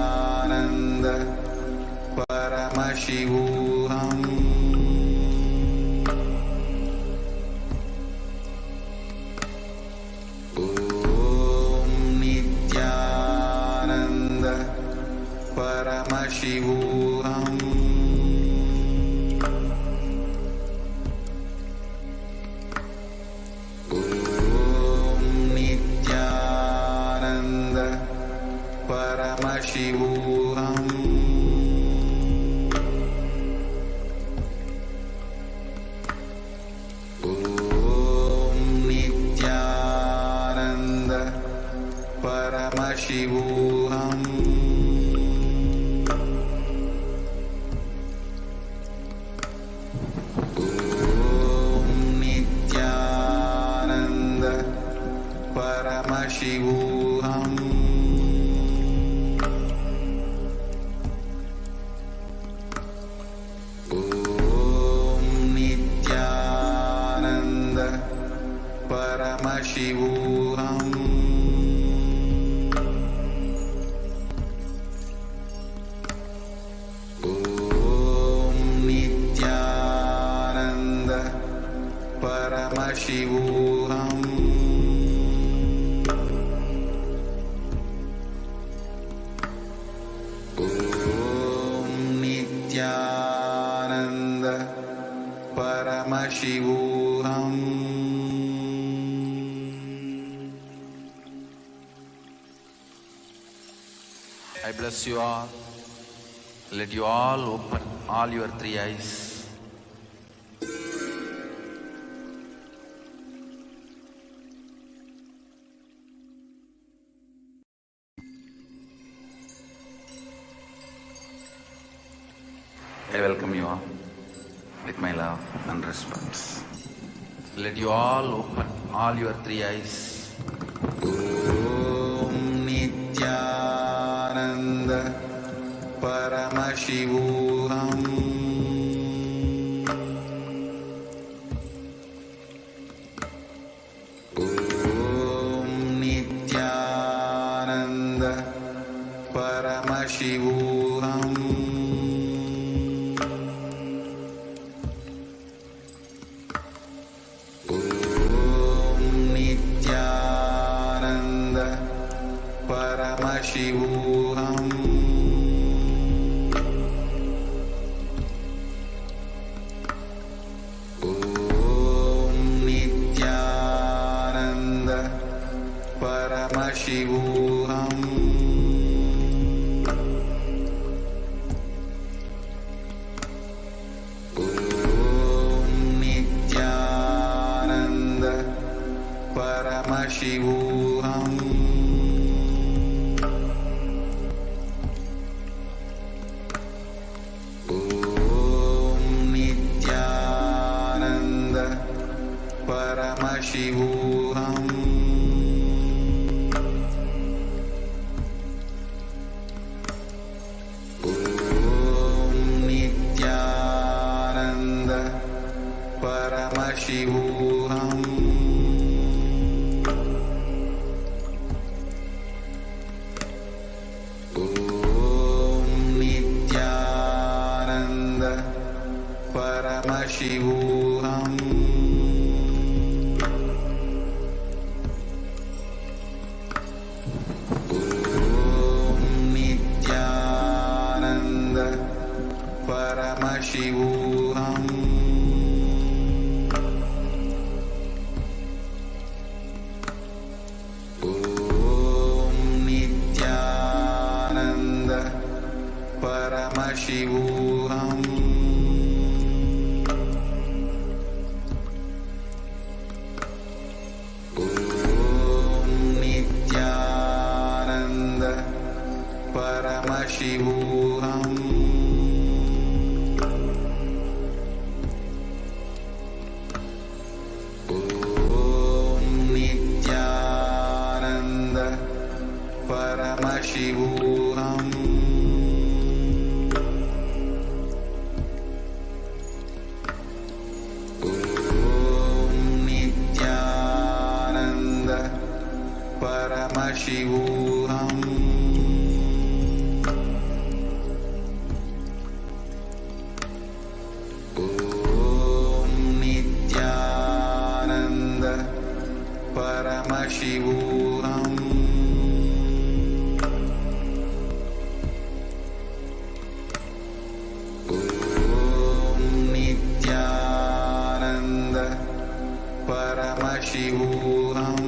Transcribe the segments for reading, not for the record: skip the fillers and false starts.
Nithyananda Paramashivoham. Om Nithyananda Paramashivoham. Paramashivoham. Om Nithyananda Paramashivoham. Om Nithyananda Paramashivoham. Paramashivoham. Om Nithyananda Paramashivoham. Om Nithyananda Paramashivoham. I bless you all. Let you all open all your three eyes. I welcome you all with my love and respect. Let you all open all your three eyes. Om Nithyananda Paramashivoham. Om Nithyananda Paramashivoham. Om Nithyananda Paramashivoham. Om Nithyananda Paramashivoham. Om Nithyananda Paramashivoham. Om Nithyananda Paramashivoham. Om Nithyananda Paramashivoham. Om Nithyananda Paramashivoham. Om Nithyananda Paramashivoham. Om Nithyananda Paramashivoham. Paramashivoham. Om Nithyananda Paramashivoham. Om Nithyananda Paramashivoham.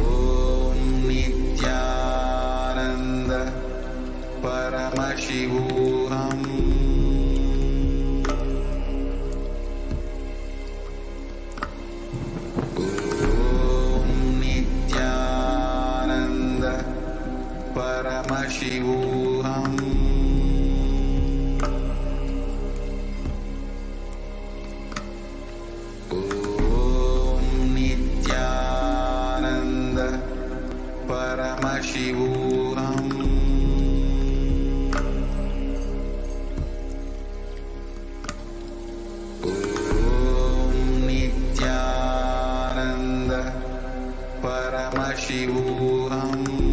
Om Nithyananda Paramashivoham. Om Nithyananda Paramashivoham. Om Nithyananda Paramashivoham. Om Nithyananda Paramashivoham.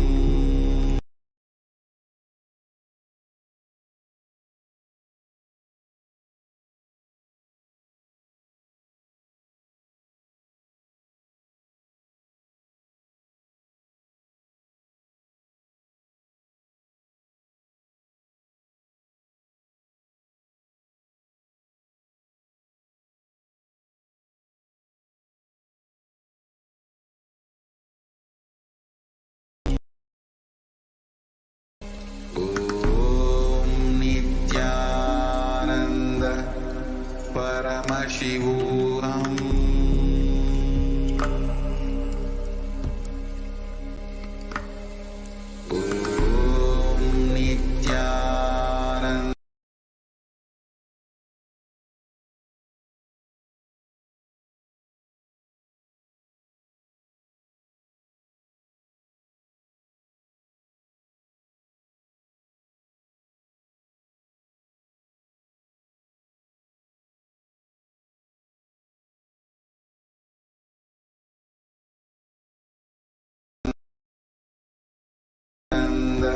Om Nithyananda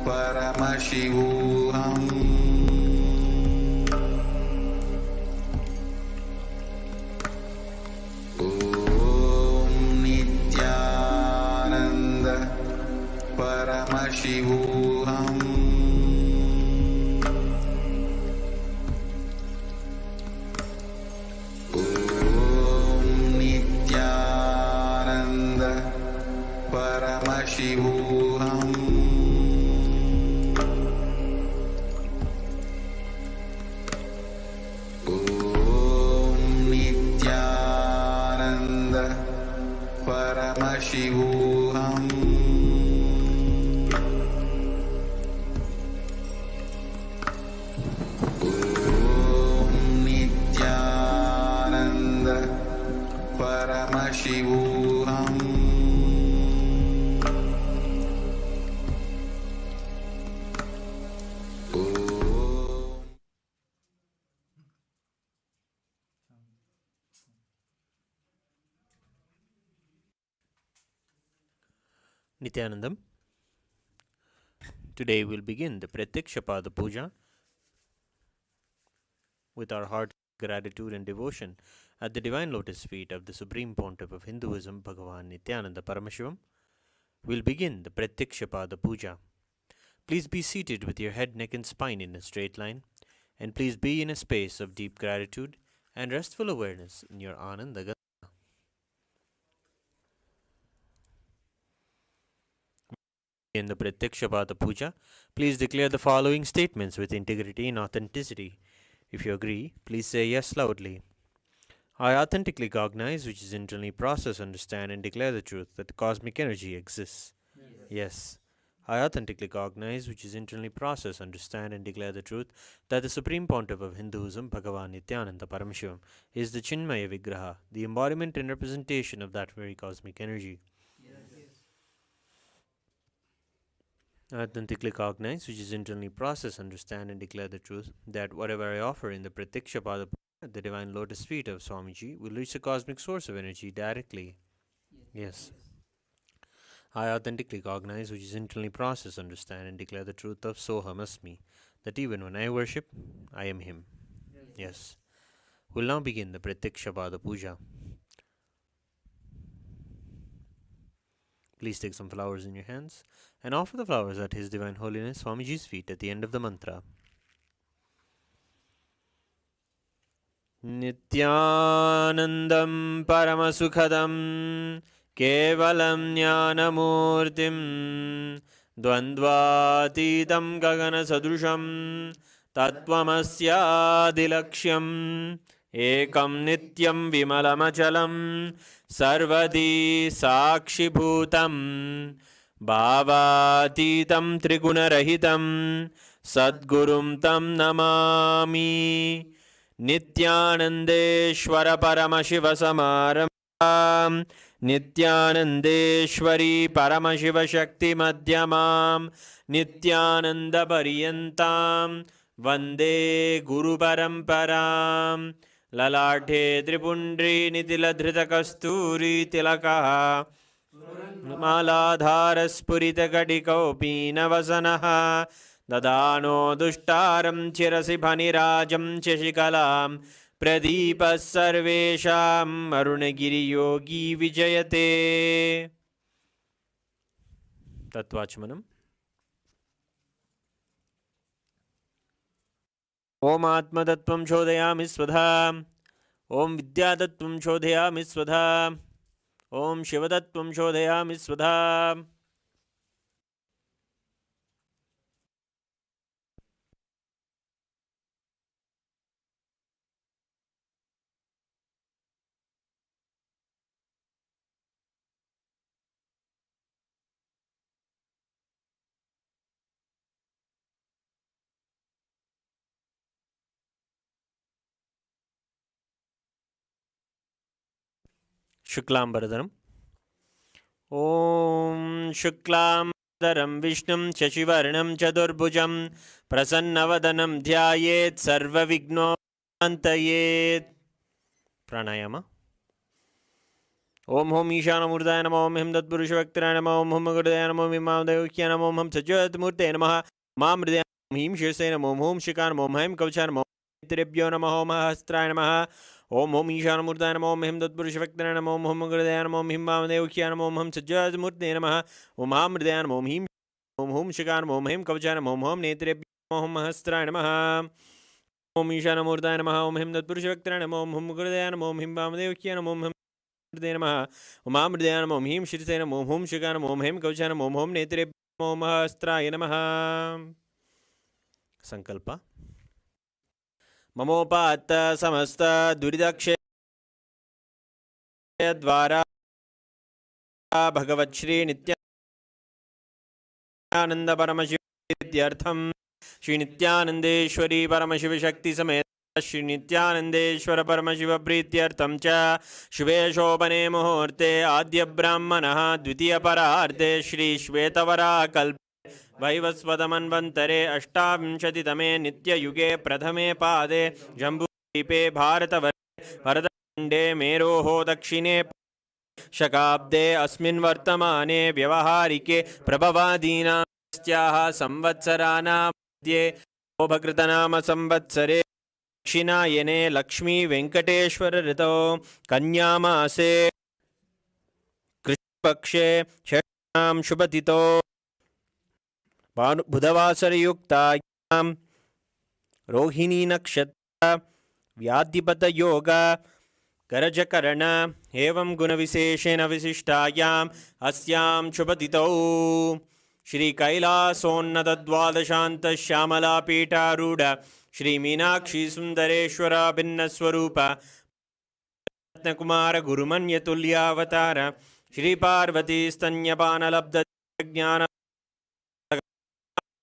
Paramashivoham. Om Nithyananda Paramashivoham. Om Nithyananda Paramashivoham. Om Nithyananda Paramashivoham. Om Nithyananda Paramashivoham. Om Nithyananda Paramashivoham. Nithyanandam. Today we'll begin the Prathyaksha Puja with our heart gratitude and devotion at the divine lotus feet of the Supreme Pontiff of Hinduism, Bhagavan Nithyananda Paramashivam. We'll begin the Prathyaksha Puja. Please be seated with your head, neck, and spine in a straight line, and please be in a space of deep gratitude and restful awareness in your Ananda Gata. In the Prathyaksha Puja, please declare the following statements with integrity and authenticity. If you agree, please say yes loudly. I authentically cognize, which is internally process, understand, and declare the truth that the cosmic energy exists. Yes. I authentically cognize, which is internally process, understand, and declare the truth that the Supreme Pontiff of Hinduism, Bhagavan Nithyananda Paramashivam, is the Chinmaya Vigraha, the embodiment and representation of that very cosmic energy. I authentically cognize, which is internally process, understand, and declare the truth that whatever I offer in the Prathyaksha at the divine lotus feet of Swamiji will reach the cosmic source of energy directly. Yes. I authentically cognize, which is internally process, understand, and declare the truth of Soham Asmi, that even when I worship, I am Him. Yes. We'll now begin the Prathyaksha Puja. Please take some flowers in your hands and offer the flowers at His Divine Holiness Swamiji's feet at the end of the mantra. Nithyanandam Paramasukhadam Kevalam Jnanamurtim Dvandvatitam Gagana Sadrusham Tattvamasyadilaksham Ekam Nityam Vimalamachalam Sarvadi Sakshibhutam Bhavatitam Trigunarahitam Sadgurum Tam Namami Nithyanandeshwara Paramashiva Samaram Nithyanandeshwari Paramashiva Shakti Madhyamam Nithyananda Pariyantam Vande Guru Paramparam Lalathe Tripundri Nitiladhrita Kasturi Tilakaha Maladharaspurita Kadikaupina Vasanaha Dadano Dushtaram Chirasi Bhanirajam Cheshikalam Pradipa Sarvesham Arunagiri Yogi Vijayate. Tattvachmanam. Om Atma Tattvam Shodhayami Svadha. Om Vidya Tattvam Shodhayami Svadha. Om Shiva Tattvam Shodhayami Svadha. Shuklambaradharam. Om Shuklambaradharam Vishnum Shashivarnam Chadurbhujam Prasannavadanam Dhyayet Sarva Vignopantayet. Pranayama. Om Hom Ishana Murdaya Namo Om Him Tatpurusha Vaktraya Namo Om Hum Gurdaya Namo Om Imam Devukya Namo Om Hum Sajat Murte Namaha Mam Mridaya Om Him Shirsaya Namo Om Hum Shikan Namo Om Him Kavcha Namo Trebhyo Namo Om Hastraya Namaha Om Hom Ishana Murdaya Namo Om Him Tatpurusha Vaktraya Namo Om Hum Gurdaya Namo Om Imam Devukya Namo Om Hum Sajat Murte Namaha Om Ham Mridaya Namo Om Him Om Hum Shikan Namo Om Him Kavcha Namo Om Hum Netrebhyo Om Hastraya Namaha Om Ishana Murdaya Namo Om Him Tatpurusha Vaktraya Namo Om Hum Gurdaya Namo Om Imam Devukya Namo Om Hum Namaha Om Amridaya Namo Om Him Shirsaya Namo Om Hum Shikan Namo Om Him Kavcha Namo Om Hum Netrebhyo Om Hastraya Namaha. Sankalpa. Mamopata Samasta Duridakshe Dvara Bhagavat Shri Nithyananda Paramashivadyartham Shri Nithyanandeshwari Paramashiva Shakti Samet Shri Nithyanandeshwara Paramashiva Prityartham Cha Shubhe Shobhane Muhurte Adya Brahmanaha Dvitiya Pararte Shri Shvetavara Kalpe Vaivasvadamanvantare Ashtavinshaditame Nitya Yuge Prathame Pade Jambudvipe Bharatavare Bharatkhande Meroho Dakshine Shakabde Asmin Vartamane Vyavaharike Prabhavadina Styaha Samvatsarana Madhye Obhakritanama Samvatsare Dakshinayane Lakshmi Venkateshwara Rito Kanyamase Krishpakshe Shanam Shubhatito Budhavasarayukta Rohini Nakshatra Vyadipata Yoga Garajakarana Evam Gunavisheshena Visishtayam Asyam Shubhatito Shri Kailasonnata Dvadashanta Shyamala Pita Ruda Shri Meenakshi Sundareshwara Bhinnaswarupa Ratnakumara Gurumanya Tulyavatara Shri Parvati Stanyapana Labda Jnana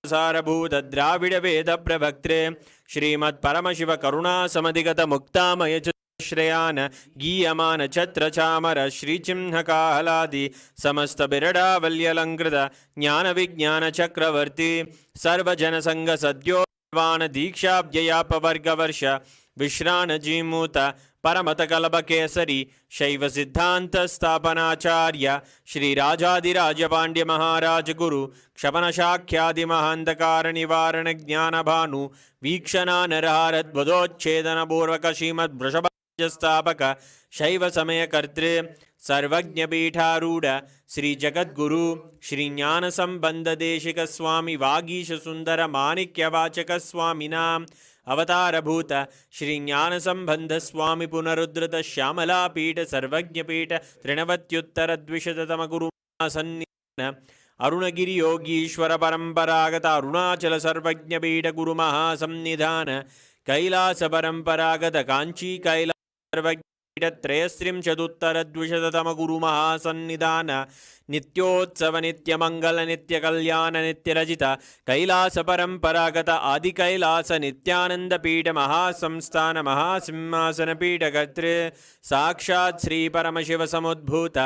Sarabhuta Dravida Veda Pravaktre Shrimad Paramashiva Karuna Samadhigata Muktamaya Shreyana Giyamana Chatra Chamara Shri Chimhaka Haladi Samasta Birada Valyalankrita Jnana Vijnana Chakravarti Sarva Janasanga Sadyo Vana Diksha Bhyaya Pavarga Varsha विश्राणजीमूत परमतकल्पकेसरी शैवसिद्धान्तस्थापनाचार्य श्रीराजाधिराजपाण्ड्यमहाराजगुरु क्षपणशाख्यादिमहान्धकारनिवारणज्ञानभानु वीक्षणानरहारद्वदोच्छेदनपूर्वक श्रीमद्वृषभस्थापक शैवसमयकर्तृ सर्वज्ञपीठारूढ श्रीजगद्गुरु श्रीज्ञानसम्बन्धदेशिकस्वामि वागीशसुन्दरमाणिक्यवाचकस्वामिनाम् अवतारभूत श्रीज्ञानसम्बन्धस्वामि पुनरुद्धृत श्यामलापीठ सर्वज्ञपीठ त्रिणवत्युत्तरद्विशततमगुरुसन्निधान अरुणगिरियोगीश्वर परम्परागत अरुणाचल सर्वज्ञपीठ गुरुमहासन्निधान कैलास परम्परागत काञ्ची कैलास सर्वज्ञपीठ त्रयस्त्रिंशदुत्तरद्विशततमगुरुमहासन्निधान नित्योत्सव नित्यमंगल नित्यकल्याण नित्यरजित कैलास परंपरागत आदि कैलास नित्यानंद पीठ महासंस्थान महासिंहासन पीठ कर्तृ साक्षात् श्री परमशिव समुद्भूत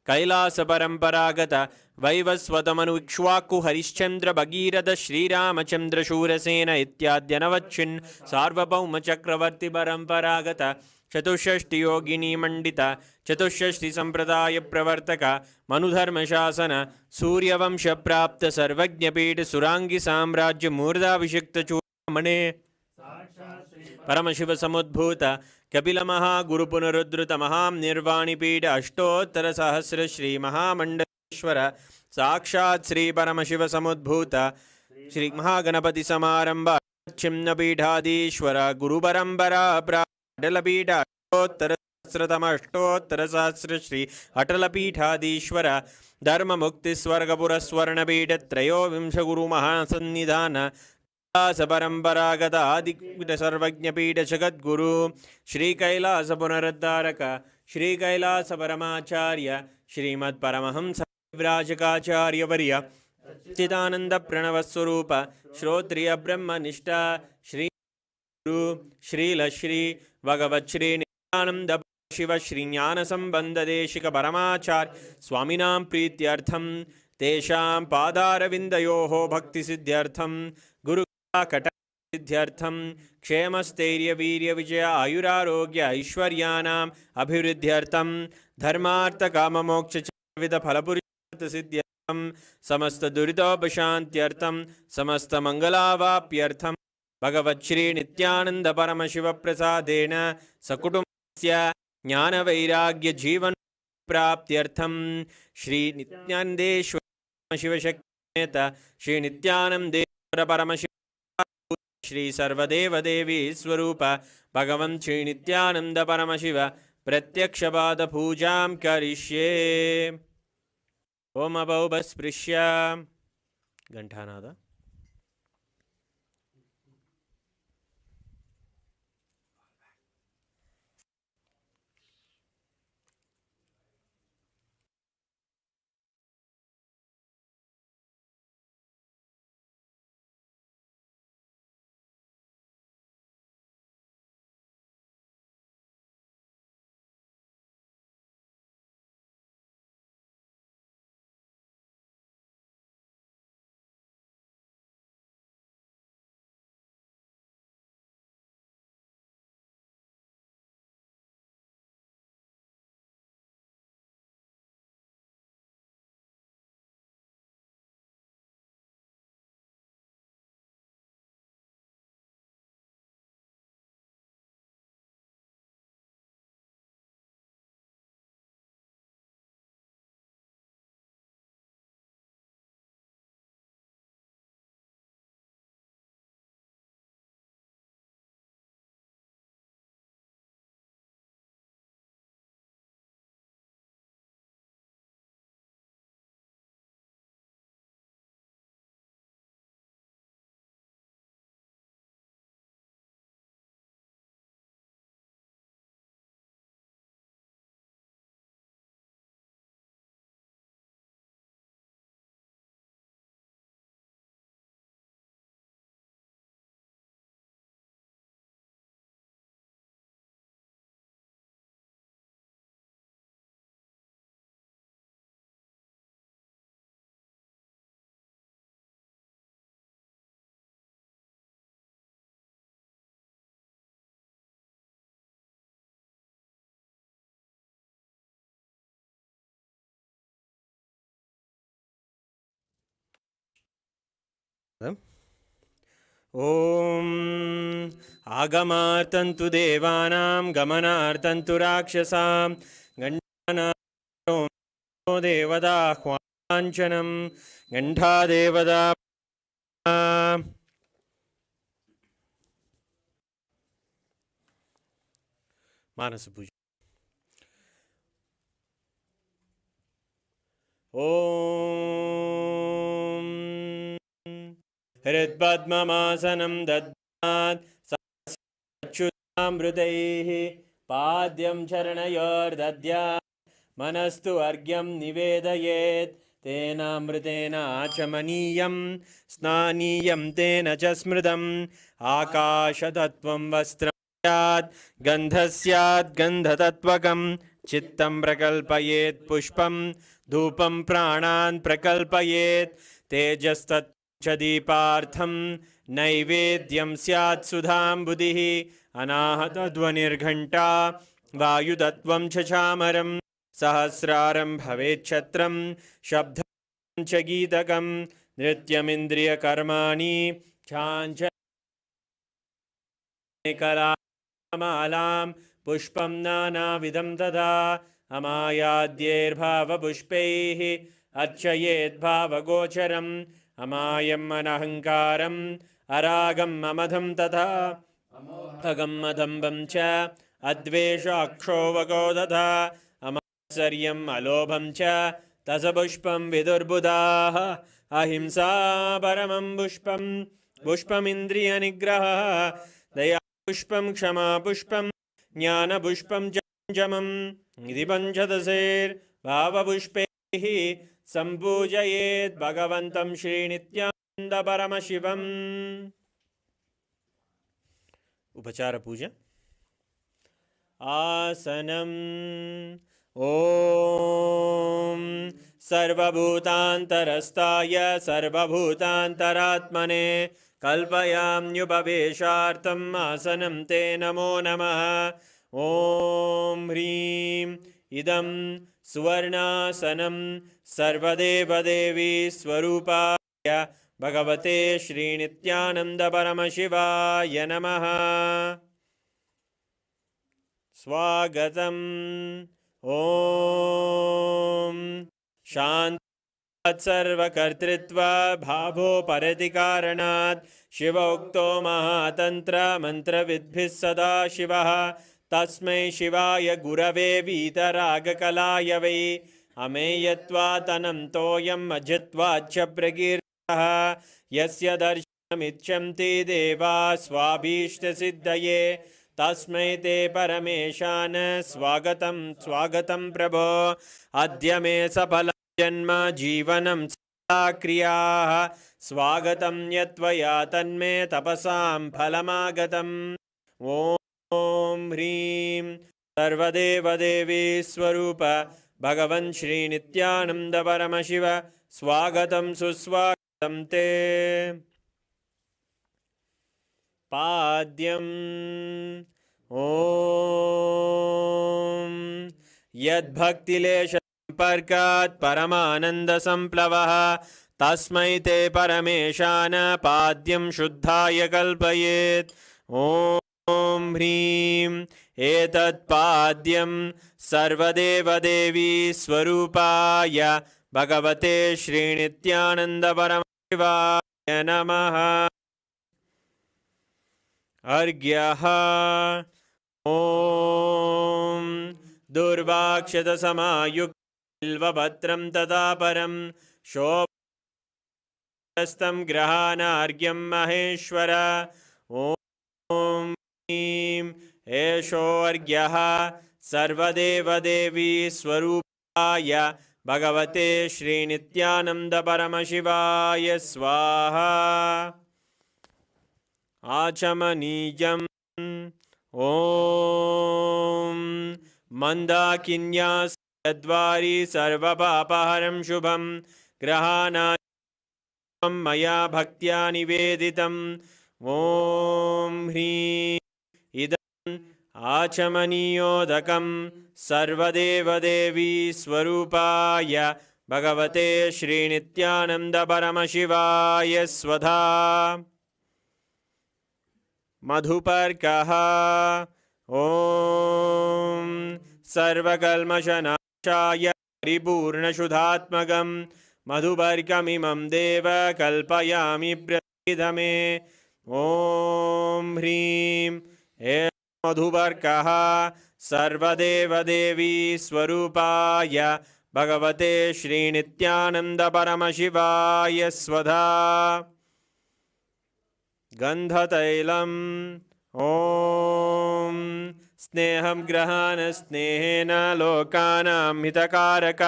कैलास परंपरागत वैवस्वतमनु इक्ष्वाकु हरिश्चंद्र भगीरथ श्रीरामचंद्र शूरसेन इत्याद्यनवच्छिन् सार्वभौम चक्रवर्ती परंपरागत चतुष्षष्टि योगिनी मंडित चतुष्षष्टि संप्रदाय प्रवर्तक मनुधर्मशासन सूर्यवंश प्राप्त सर्वज्ञपीठ सुरांगी साम्राज्य मूर्धाभिषिक्त चूड़ामणे परमशिव समुद्भूत कपिल महागुरु पुनरुद्धृत महानिर्वाणिपीठ अष्टोत्तर सहस्र श्री महामंडलेश्वर साक्षात् श्री परमशिव समुद्भूत श्री महागणपति समारंभ छिन्नपीठाधीश्वर गुरु परंपरा अटलपीठ अष्टोत्तर सहस्र श्री अटलपीठाधीश्वर धर्म मुक्ति स्वर्ग पुरस्वर्णपीठ त्रयोविंश गुरु महासन्निधान कैलास परंपरागत आदिपीठ सर्वज्ञपीठ जगद्गुरु श्री कैलास पुनरुद्धारक श्री कैलास परमाचार्य श्रीमद् परमहंस विराजकाचार्य वर्य चिदानंद प्रणव स्वरूप श्रोत्रिय ब्रह्मनिष्ठा श्री गुरु श्रील श्री भगवत् श्री नित्यानंद शिव श्री ज्ञान संबंध देशिक परमाचार्य स्वामिनां प्रीत्यर्थम तेषां पादारविन्दयोः भक्ति सिद्ध्यर्थम गुरु कटा सिद्ध्यर्थम क्षेमस्थैर्य वीर्य विजय आयुरारोग्य ऐश्वर्याणाम् अभिवृद्ध्यर्थम धर्मार्थ काम मोक्ष विविध फलपुरुषार्थ सिद्ध्यर्थम समस्त दुरितोपशान्त्यर्थम समस्त मंगलावाप्यर्थम भगवच्छ्री नित्यानंद परमशिव प्रसादेन सकुटुम्बस्य ज्ञानवैराग्य जीवन प्राप्त्यर्थम श्री नित्यानंदेश्वर शिवशक्तिमेत श्री नित्यानंदेश्वर परमशिव श्री सर्वदेव देवी स्वरूप भगवन् श्री नित्यानंद परमशिव प्रत्यक्षपाद पूजां करिष्ये। ओम अभौभस्पृश्य घंटानाद। ॐ आगमार्तन्तु देवानां गमनार्तन्तु राक्षसां गण्डानां देवदाह्वाञ्चनं गण्डादेवदा मानसपूजा। ॐ हृत्पद्ममासनं दद्यात् सच्युतामृतैः पाद्यं चरणयोर्दद्यात् मनस्तु अर्घ्यं निवेदयेत् तेनामृतेन आचमनीयं स्नानीयं तेन च स्मृतम् आकाशतत्त्वं वस्त्रं स्यात् गन्धः स्यात् गन्धतत्त्वकं चित्तं प्रकल्पयेत् पुष्पं धूपं प्राणान् प्रकल्पयेत् तेजस्तत् च दीपार्थं नैवेद्यं स्यात् सुधाम्बुधिः अनाहतध्वनिर्घण्टा वायुतत्त्वं च चामरं सहस्रारं भवेच्छत्रं शब्दं च गीतकं नृत्यमिन्द्रियकर्माणि चाञ्चल्यकलामालां पुष्पं नानाविधं तथा अमायाद्यैर्भावपुष्पैः अर्चयेद्भावगोचरम् अमायम् अनहङ्कारम् अरागम् अमधं तथा अगम् अदम्बं च अद्वेषाक्षोभगो तथा अमात्सर्यम् अलोभं च तसपुष्पं विदुर्बुधाः अहिंसा परमं पुष्पं पुष्पमिन्द्रियनिग्रहः दया पुष्पं क्षमा पुष्पं ज्ञानपुष्पं च पञ्चमम् इति पञ्चदशैर्भावपुष्पैः सम्पूजयेत् भगवन्तं श्रीनित्यानन्दपरमशिवम्। उपचार पूजा। आसनम् ॐ सर्वभूतान्तरस्ताय सर्वभूतान्तरात्मने कल्पयाम्युपवेशार्थम् आसनं ते नमो नमः। ॐ ह्रीं इदं सुवर्णासनं सर्वदेवदेवी स्वरूपाय भगवते श्रीनित्यानन्दपरमशिवाय नमः। स्वागतम्। ॐ शान्तात् सर्वकर्तृत्वा भावोपरति कारणात् शिवोक्तो महातन्त्र मन्त्रविद्भिः सदा शिवः तस्मै शिवाय गुरवे वीतरागकलाय वै अमेयत्वातनन्तोऽयम् अजित्वाच्च प्रकीर्तितः यस्य दर्शनमिच्छन्ति देवा स्वाभीष्टसिद्धये तस्मै ते परमेशान स्वागतं स्वागतं प्रभो। अद्य मे सफलं जन्म जीवनं सदा क्रियाः स्वागतं यत्त्वया तन्मे तपसां फलमागतम्। ॐ ह्रीं सर्वदेवदेवी स्वरूप भगवन् श्रीनित्यानन्दपरमशिव स्वागतं सुस्वागतं ते। पाद्यम् ॐ यद्भक्तिलेशसम्पर्कात् परमानन्दसम्प्लवः तस्मै ते परमेशान पाद्यं शुद्धाय कल्पयेत्। ॐ ह्रीं एतत्पाद्यं सर्वदेवदेवी स्वरूपाय भगवते श्रीनित्यानन्दपरमशिवाय नमः। अर्घ्यः ॐ दुर्वाक्षतसमायुक्तबिल्वपत्रं तथा परं शोभस्तं ग्रहाणार्घ्यं महेश्वर। ॐ ह्रीं एषोऽर्घ्यः सर्वदेवदेवी स्वरूपाय भगवते श्रीनित्यानन्दपरमशिवाय स्वाहा। आचमनीयम् ॐ मन्दाकिन्यासद्वारि सर्वपापहरं शुभं ग्रहाणां मया भक्त्या निवेदितम्। ॐ ह्रीं इदम् आचमनीयोदकं सर्वदेवदेवी स्वरूपाय भगवते श्रीनित्यानन्द परमशिवाय स्वधा मधुपर्कः ॐ सर्वकल्मषनाशाय परिपूर्णशुद्धात्मकं मधुपर्कमिमं देव कल्पयामि प्रसीदमे ॐ ह्रीं हे मधुपर्कः सर्वदेवदेवी स्वरूपाय भगवते श्रीनित्यानन्द परमशिवाय स्वधा गन्धतैलम् ॐ स्नेहं ग्रहाण स्नेहेन लोकानां हितकारक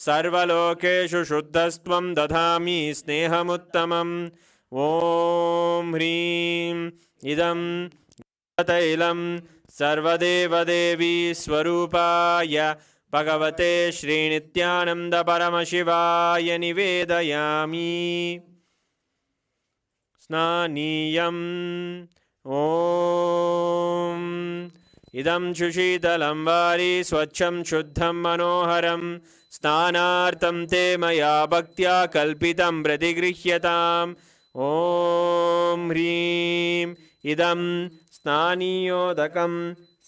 सर्वलोकेषु शुद्धस्त्वं दधामि स्नेहमुत्तमम् ॐ ह्रीं इदं तैलं सर्वदेवदेवी स्वरूपाय भगवते श्रीनित्यानन्द परमशिवाय निवेदयामि स्नानीयम् ॐ इदं शुशीतलं वारि स्वच्छं शुद्धं मनोहरं स्नानार्थं ते मया भक्त्या कल्पितं प्रतिगृह्यताम् ॐ ह्रीं इदं स्नानीयोदकं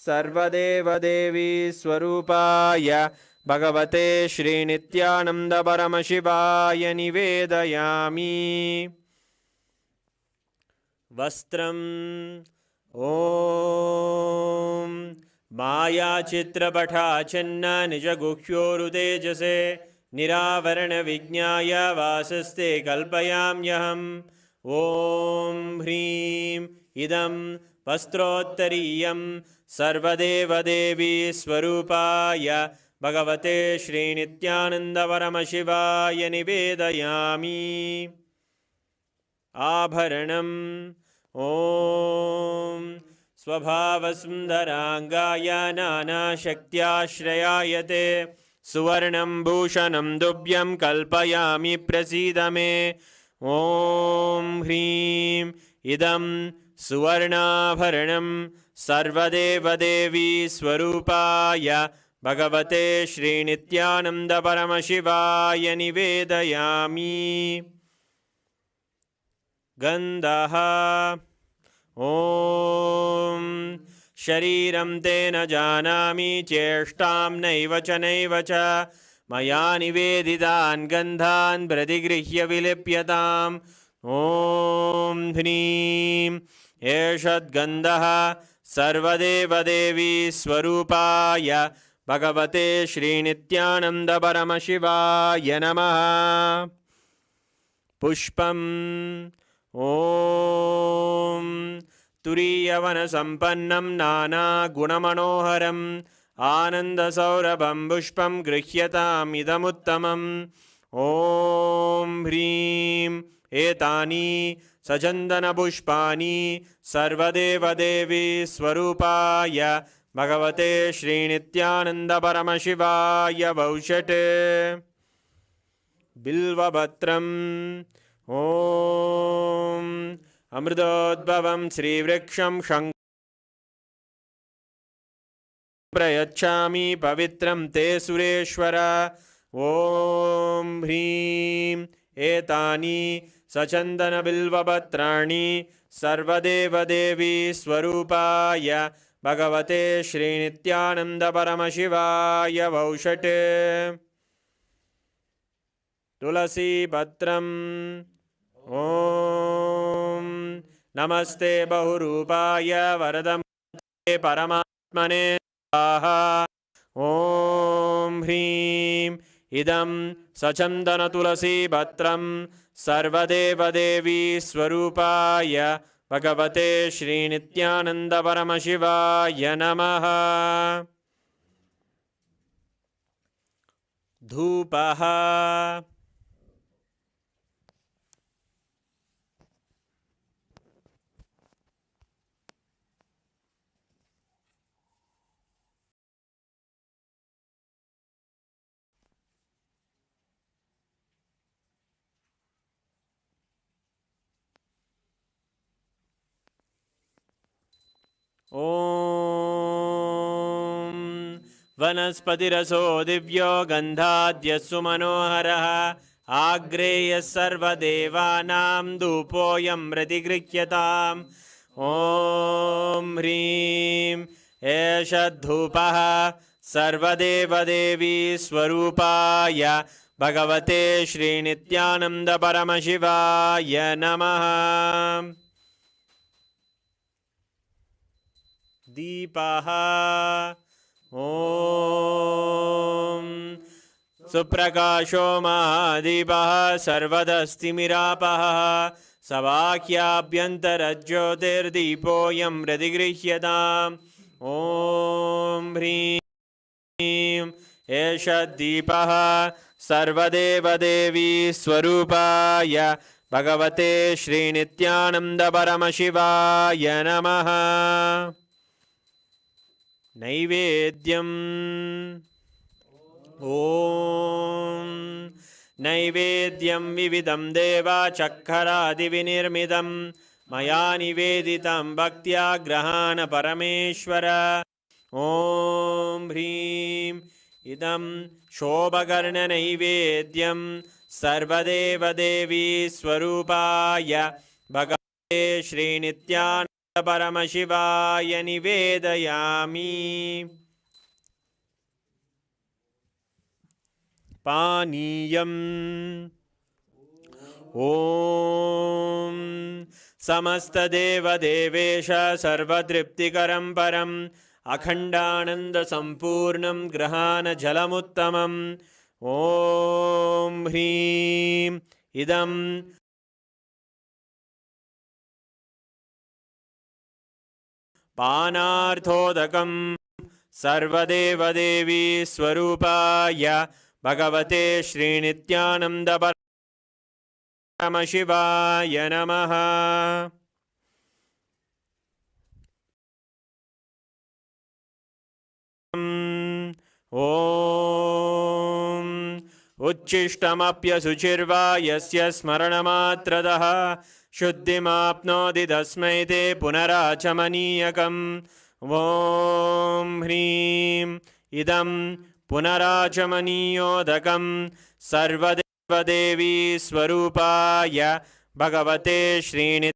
सर्वदेवदेवी स्वरूपाय भगवते श्रीनित्यानन्द परमशिवाय निवेदयामि वस्त्रम् ॐ मायाचित्रपटाच्छन्न निजगुह्योरुतेजसे निरावरणविज्ञाय वासस्ते कल्पयाम्यहम् ॐ ह्रीं इदं वस्त्रोत्तरीयं सर्वदेवदेवी स्वरूपाय भगवते श्रीनित्यानन्द परमशिवाय निवेदयामि आभरणम् ॐ स्वभावसुन्दराङ्गाय नानाशक्त्याश्रयायते सुवर्णं भूषणं दुभ्यं कल्पयामि प्रसीद मे ॐ ह्रीं इदं सुवर्णाभरणं सर्वदेवदेवी स्वरूपाय भगवते श्रीनित्यानन्द परमशिवाय निवेदयामि गन्धः ॐ शरीरं ते न जानामि चेष्टां नैव च मया निवेदितान् गन्धान् प्रतिगृह्य विलिप्यताम् ॐ ह्रीं एषद्गन्धः सर्वदेवदेवी स्वरूपाय भगवते श्रीनित्यानन्द परमशिवाय नमः पुष्पम् ॐ तुरीयवनसम्पन्नं नानागुणमनोहरम् आनन्दसौरभं पुष्पं गृह्यताम् इदमुत्तमम् ॐ ह्रीं एतानि सचन्दनपुष्पाणि सर्वदेवदेवी स्वरूपाय भगवते श्रीनित्यानन्द परमशिवाय वौषट् बिल्वपत्रम् ॐ अमृतोद्भवं श्रीवृक्षं प्रयच्छामि पवित्रं ते सुरेश्वर ॐ ह्रीं एतानि सचन्दनबिल्वपत्राणि सर्वदेवदेवी स्वरूपाय भगवते श्रीनित्यानन्द परमशिवाय वौषट् तुलसीपत्रम् ॐ नमस्ते बहुरूपाय वरदे परमात्मने स्वाहा ॐ ह्रीं इदं सचन्दनतुलसीपत्रं सर्वदेवदेवी स्वरूपाय भगवते श्रीनित्यानन्द परमशिवाय नमः धूपः ॐ वनस्पतिरसो दिव्यो गन्धाद्यस्सु मनोहरः आग्रेयः सर्वदेवानां धूपोऽयं प्रतिगृह्यताम् ॐ ह्रीं एष धूपः सर्वदेवदेवी स्वरूपाय भगवते श्रीनित्यानन्दपरमशिवाय नमः। दीपः ॐ सुप्रकाशो महादीपः सर्वदस्तिमिरापः सवाक्याभ्यन्तरज्योतिर्दीपोऽयं प्रतिगृह्यताम् ॐ ह्रीं एष दीपः सर्वदेवदेवी स्वरूपाय भगवते श्रीनित्यानन्दपरमशिवाय नमः। नैवेद्यम् ॐ नैवेद्यं विविधं देवाचक्खरादिविनिर्मितं मया निवेदितं भक्त्या ग्रहाण परमेश्वर ॐ ह्रीं इदं शोभकर्णनैवेद्यं सर्वदेवदेवी स्वरूपाय भगवते श्रीनित्यानन्दपरमशिवाय निवेदयामि। पानीयम् ॐ समस्तदेवदेवेश सर्वतृप्तिकरं परम् अखण्डानन्दसम्पूर्णं ग्रहाणजलमुत्तमम् ॐ ह्रीं इदं पानार्थोदकं सर्वदेवदेवी स्वरूपाय भगवते श्रीनित्यानन्दपरमशिवाय नमः। ॐ उच्छिष्टमप्यशुचिर्वा यस्य स्मरणमात्रतः शुद्धिमाप्नोति तस्मै ते पुनराचमनीयकम् ॐ ह्रीं इदं पुनराचमनीयोदकं सर्वदेवदेवी स्वरूपाय भगवते श्रीनित्यानन्दपरमशिवाय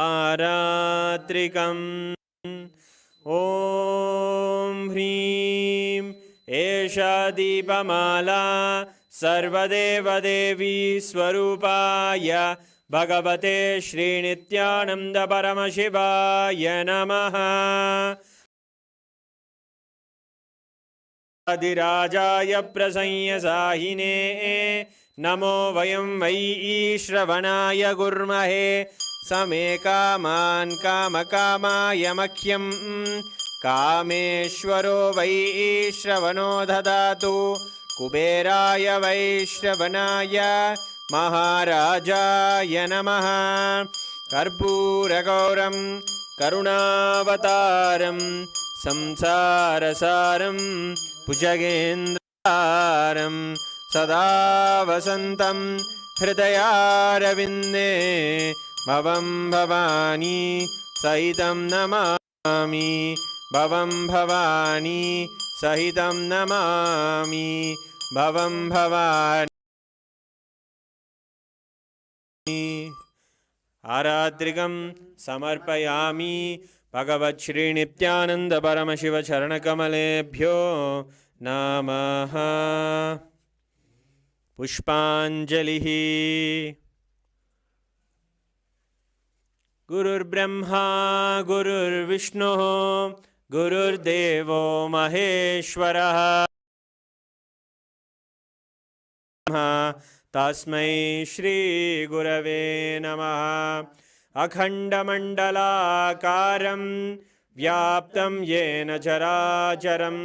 आरात्रिकम् ॐ ह्रीं एषा दीपमाला सर्वदेवदेवी स्वरूपाय भगवते श्रीनित्यानन्दपरमशिवाय नमः। आदिराजाय प्रसंयसाहिने नमो वयं वै श्रवणाय गुर्महे समे कामान् कामकामाय मह्यं कामेश्वरो वै श्रवणो ददातु कुबेराय वै श्रवणाय महाराजाय नमः। कर्पूरगौरं करुणावतारं संसारसारं भुजगेन्द्रहारं सदा वसन्तं हृदयारविन्दे भवं भवानी सहितं नमामि भवं भवानी सहितं नमामि भवं भवानी। आरात्रिकं समर्पयामि भगवच्छ्रीनित्यानन्दपरमशिवचरणकमलेभ्यो नमः। पुष्पाञ्जलिः। गुरुर्ब्रह्मा गुरुर्विष्णुः गुरुर्देवो महेश्वरः तस्मै श्रीगुरवे नमः। अखण्डमण्डलाकारं व्याप्तं येन चराचरं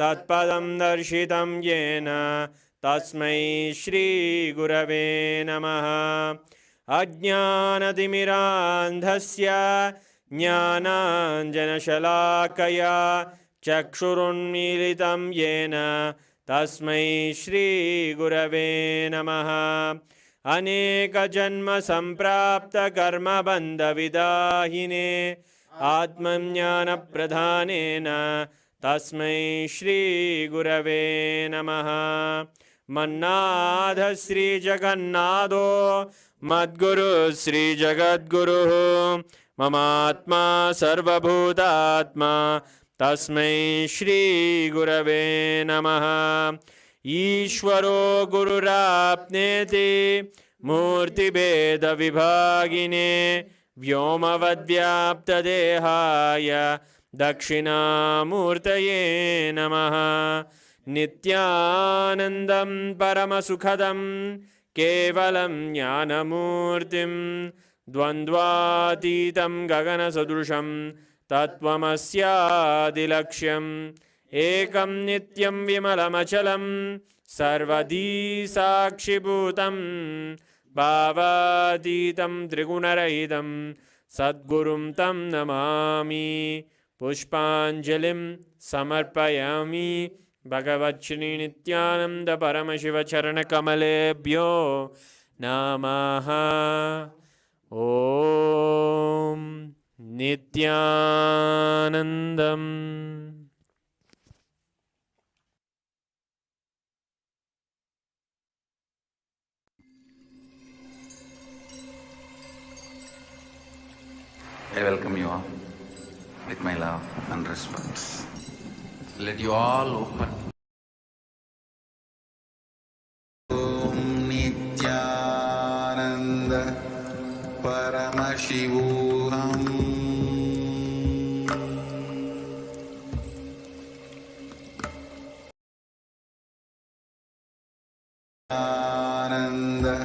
तत्पदं दर्शितं येन तस्मै श्रीगुरवे नमः। अज्ञानतिमिरान्धस्य ज्ञानाञ्जनशलाकया चक्षुरुन्मीलितं येन तस्मै श्रीगुरवे नमः। अनेकजन्मसम्प्राप्तकर्मबन्धविदाहिने आत्मज्ञानप्रधानेन तस्मै श्रीगुरवे नमः। मन्नाथ श्रीजगन्नाथो मद्गुरु श्रीजगद्गुरुः ममात्मा सर्वभूतात्मा तस्मै श्रीगुरवे नमः। ईश्वरो गुरुराप्नेति मूर्तिभेदविभागिने व्योमवद्व्याप्तदेहाय दक्षिणामूर्तये नमः। नित्यानन्दं परमसुखदं केवलं ज्ञानमूर्तिं द्वन्द्वातीतं गगनसदृशं तत्त्वमस्यादिलक्ष्यम् एकं नित्यं विमलमचलं सर्वधी साक्षिभूतं भावातीतं त्रिगुणरहितं सद्गुरुं तं नमामि। पुष्पाञ्जलिं समर्पयामि भगवच्छ्री नित्यानंद परमशिवचरणकमलेभ्यो नमः। ॐ नित्यानन्दम्। I welcome you all with my love and respect. Let you all open. Om Nithyananda Paramashivoham. Nithyananda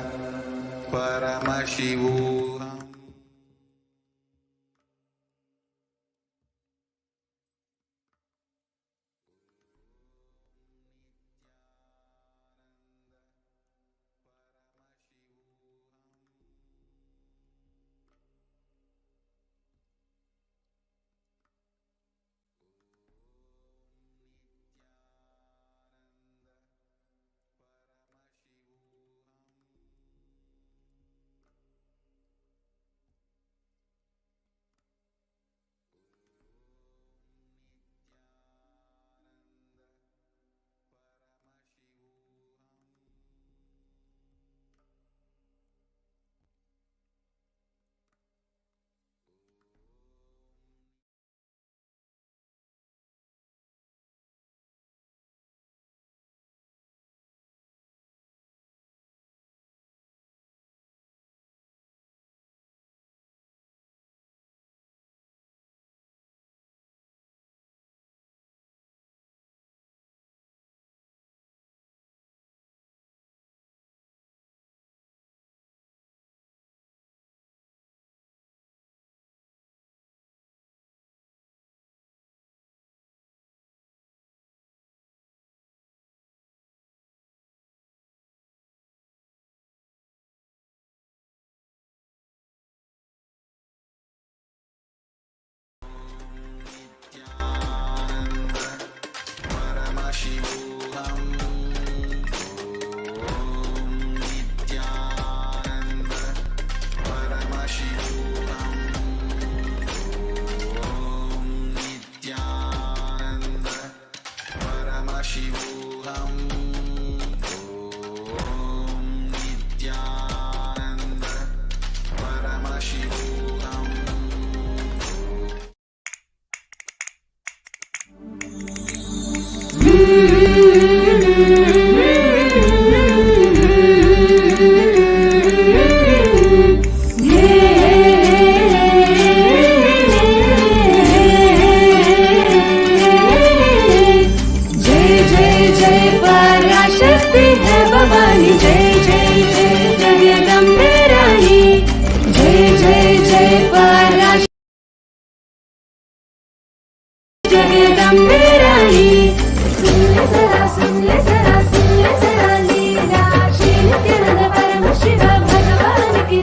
Paramashivoham. Nithyananda Paramashiva Bhagavan Ki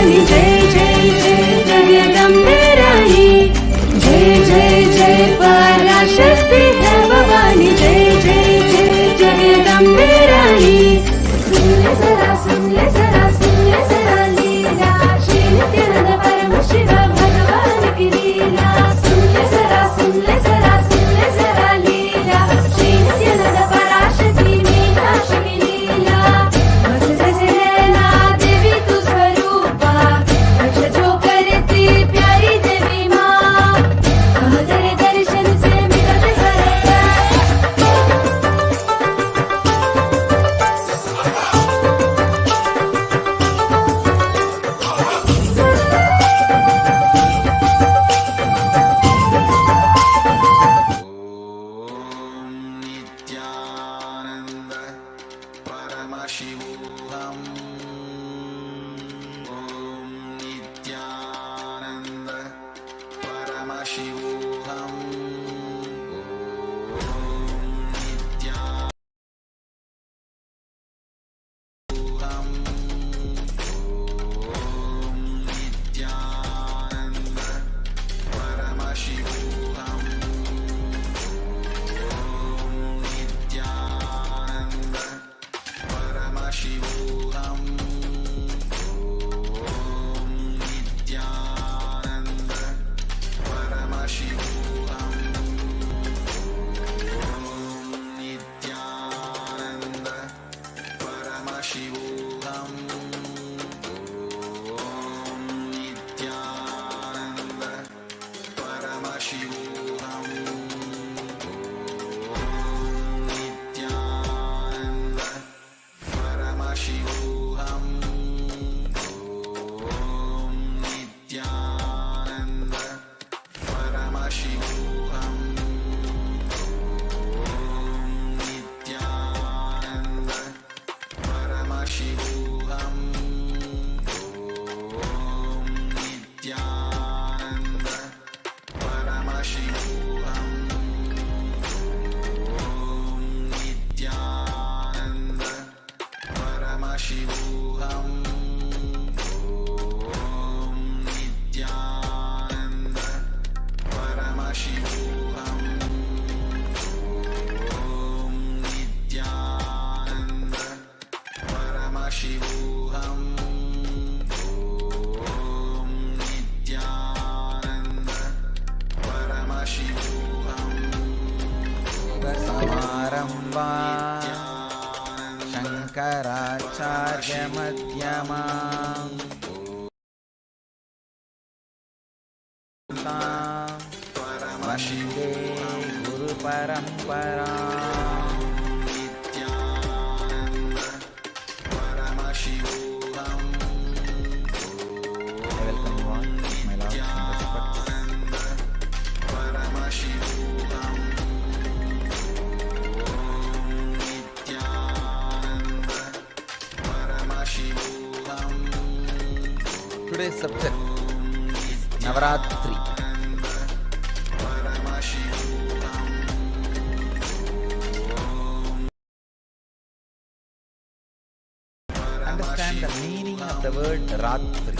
Bhavani जय जय जय जगदम्बे रानी जय जय जय पराशक्ति है भवानी जय जय जय जगदम्बे रानी सुन ले जरा सुन ले जरा सुन ले जरा लीला श्री नित्यानंद परम शिव भगवान की लीला सुन ले जरा सुन ले जरा सुन ले जरा लीला श्री नित्यानंद पराशक्ति मीनाक्षी की लीला बस जैसे है ना देवी तू स्वरूपा रक्ष जो करती प्यारी देवी माँ हम तेरे दर्शन से मिलते सरकार ॐ नित्यानन्द परमशिवोऽहम् ॐ नित्यानन्द परमशिवोऽहम् ॐ नित्यानन्दोऽहम् ॐ नित्यानन्द परमशिवोऽहम् नित्यानन्द परमशिवोऽहम् ॐ नित्यानन्द परमशिवोऽहम् ॐ नित्यानन्द परमशिवोऽहम् ॐ नित्यानन्द परमशिवोऽहम् नित्यानन्द परमशिवोऽहम् ॐ नित्यानन्द परमशिवोऽहम् ॐ नित्यानन्द परमशिवोऽहम् ॐ नित्यानन्द परमशिवोऽहम् ॐ नित्यानन्द परमशिवोऽहम् ॐ नित्यानन्द परमशिवोऽहम् ॐ नित्यानन्द परमशिवोऽहम् ॐ नित्यानन्द परमशिवोऽहम् समारम्भा शङ्कराचार्यमध्यमा वन्दे गुरुपरम्परा नित्यानन्द परमशिवोऽहम् I welcome you all, my love and respect. परमशिवोऽहम् नित्यानन्द परमशिवोऽहम् Today's subject is Navaratri. परमशिवोऽहम् Understand the meaning of the word Ratri.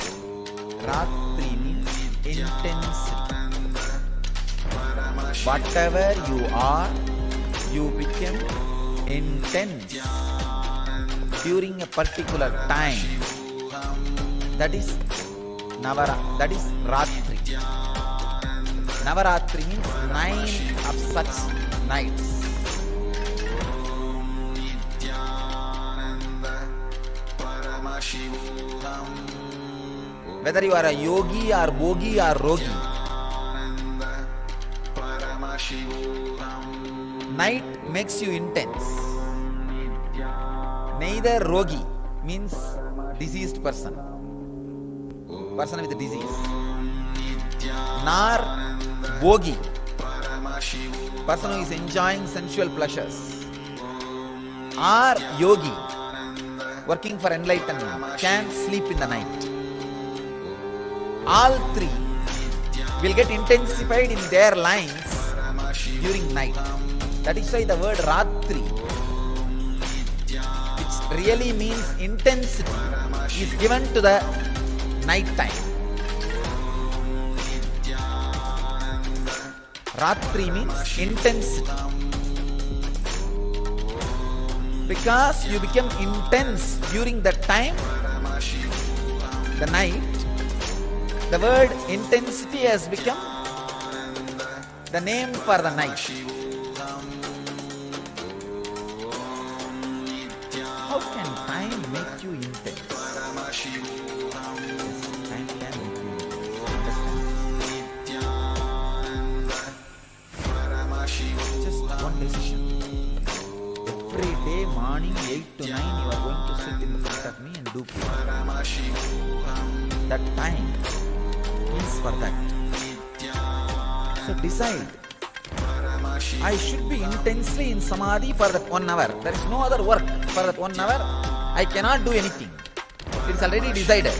Ratri means intensity. Whatever you are, you become intense during a particular time. That is that is Ratri. Navaratri means 9 of such nights. Nityanand परमशिवोऽहम् Whether you are a yogi or bogi or rogi, आनन्द परमशिवोऽहम् night makes you intense. Neither rogi means diseased person with disease, nor bogi, person who is enjoying sensual pleasures, or yogi, working for enlightenment, can't sleep in the night. All three will get intensified in their lines during night. That is why the word Ratri, which really means intensity, is given to the night time. Ratri means intensity. Because you become intense during that time, the night, the word intensity has become the name for the night. How can time make you intense? Yes, time can make you intense. Understand? Just one decision. Every day morning 8 to 9 you are going to sit in front of me and do prayer. That time is for that. So decide. I should be intensely in samadhi for that 1 hour. There is no other work for that 1 hour. I cannot do anything. It is already decided.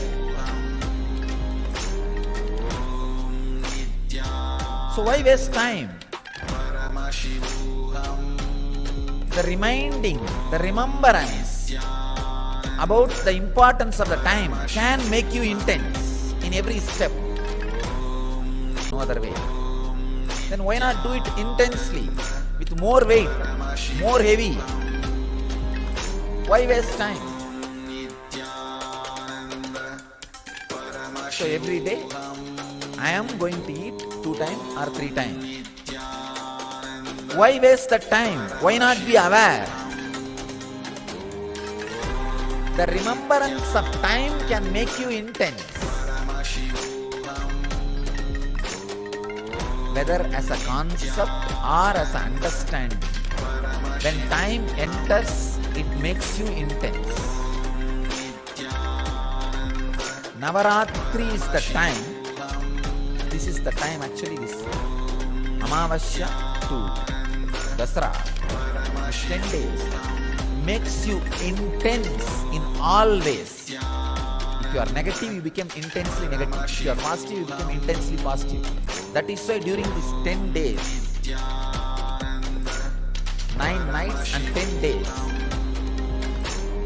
So why waste time? The reminding, the remembrance about the importance of the time can make you intense in every step. No other way. Then why not do it intensely, with more weight, more heavy? Why waste time? So every day, I am going to eat 2 times or 3 times. Why waste the time? Why not be aware? The remembrance of time can make you intense. Whether as a concept or as an understanding. When time enters, it makes you intense. Navaratri is the time. This is the time actually, this Amavasya to Dasara, 10 days, makes you intense in all ways. If you are negative, you become intensely negative. If you are positive, you become intensely positive. That is why during these 10 days, 9 nights and 10 days,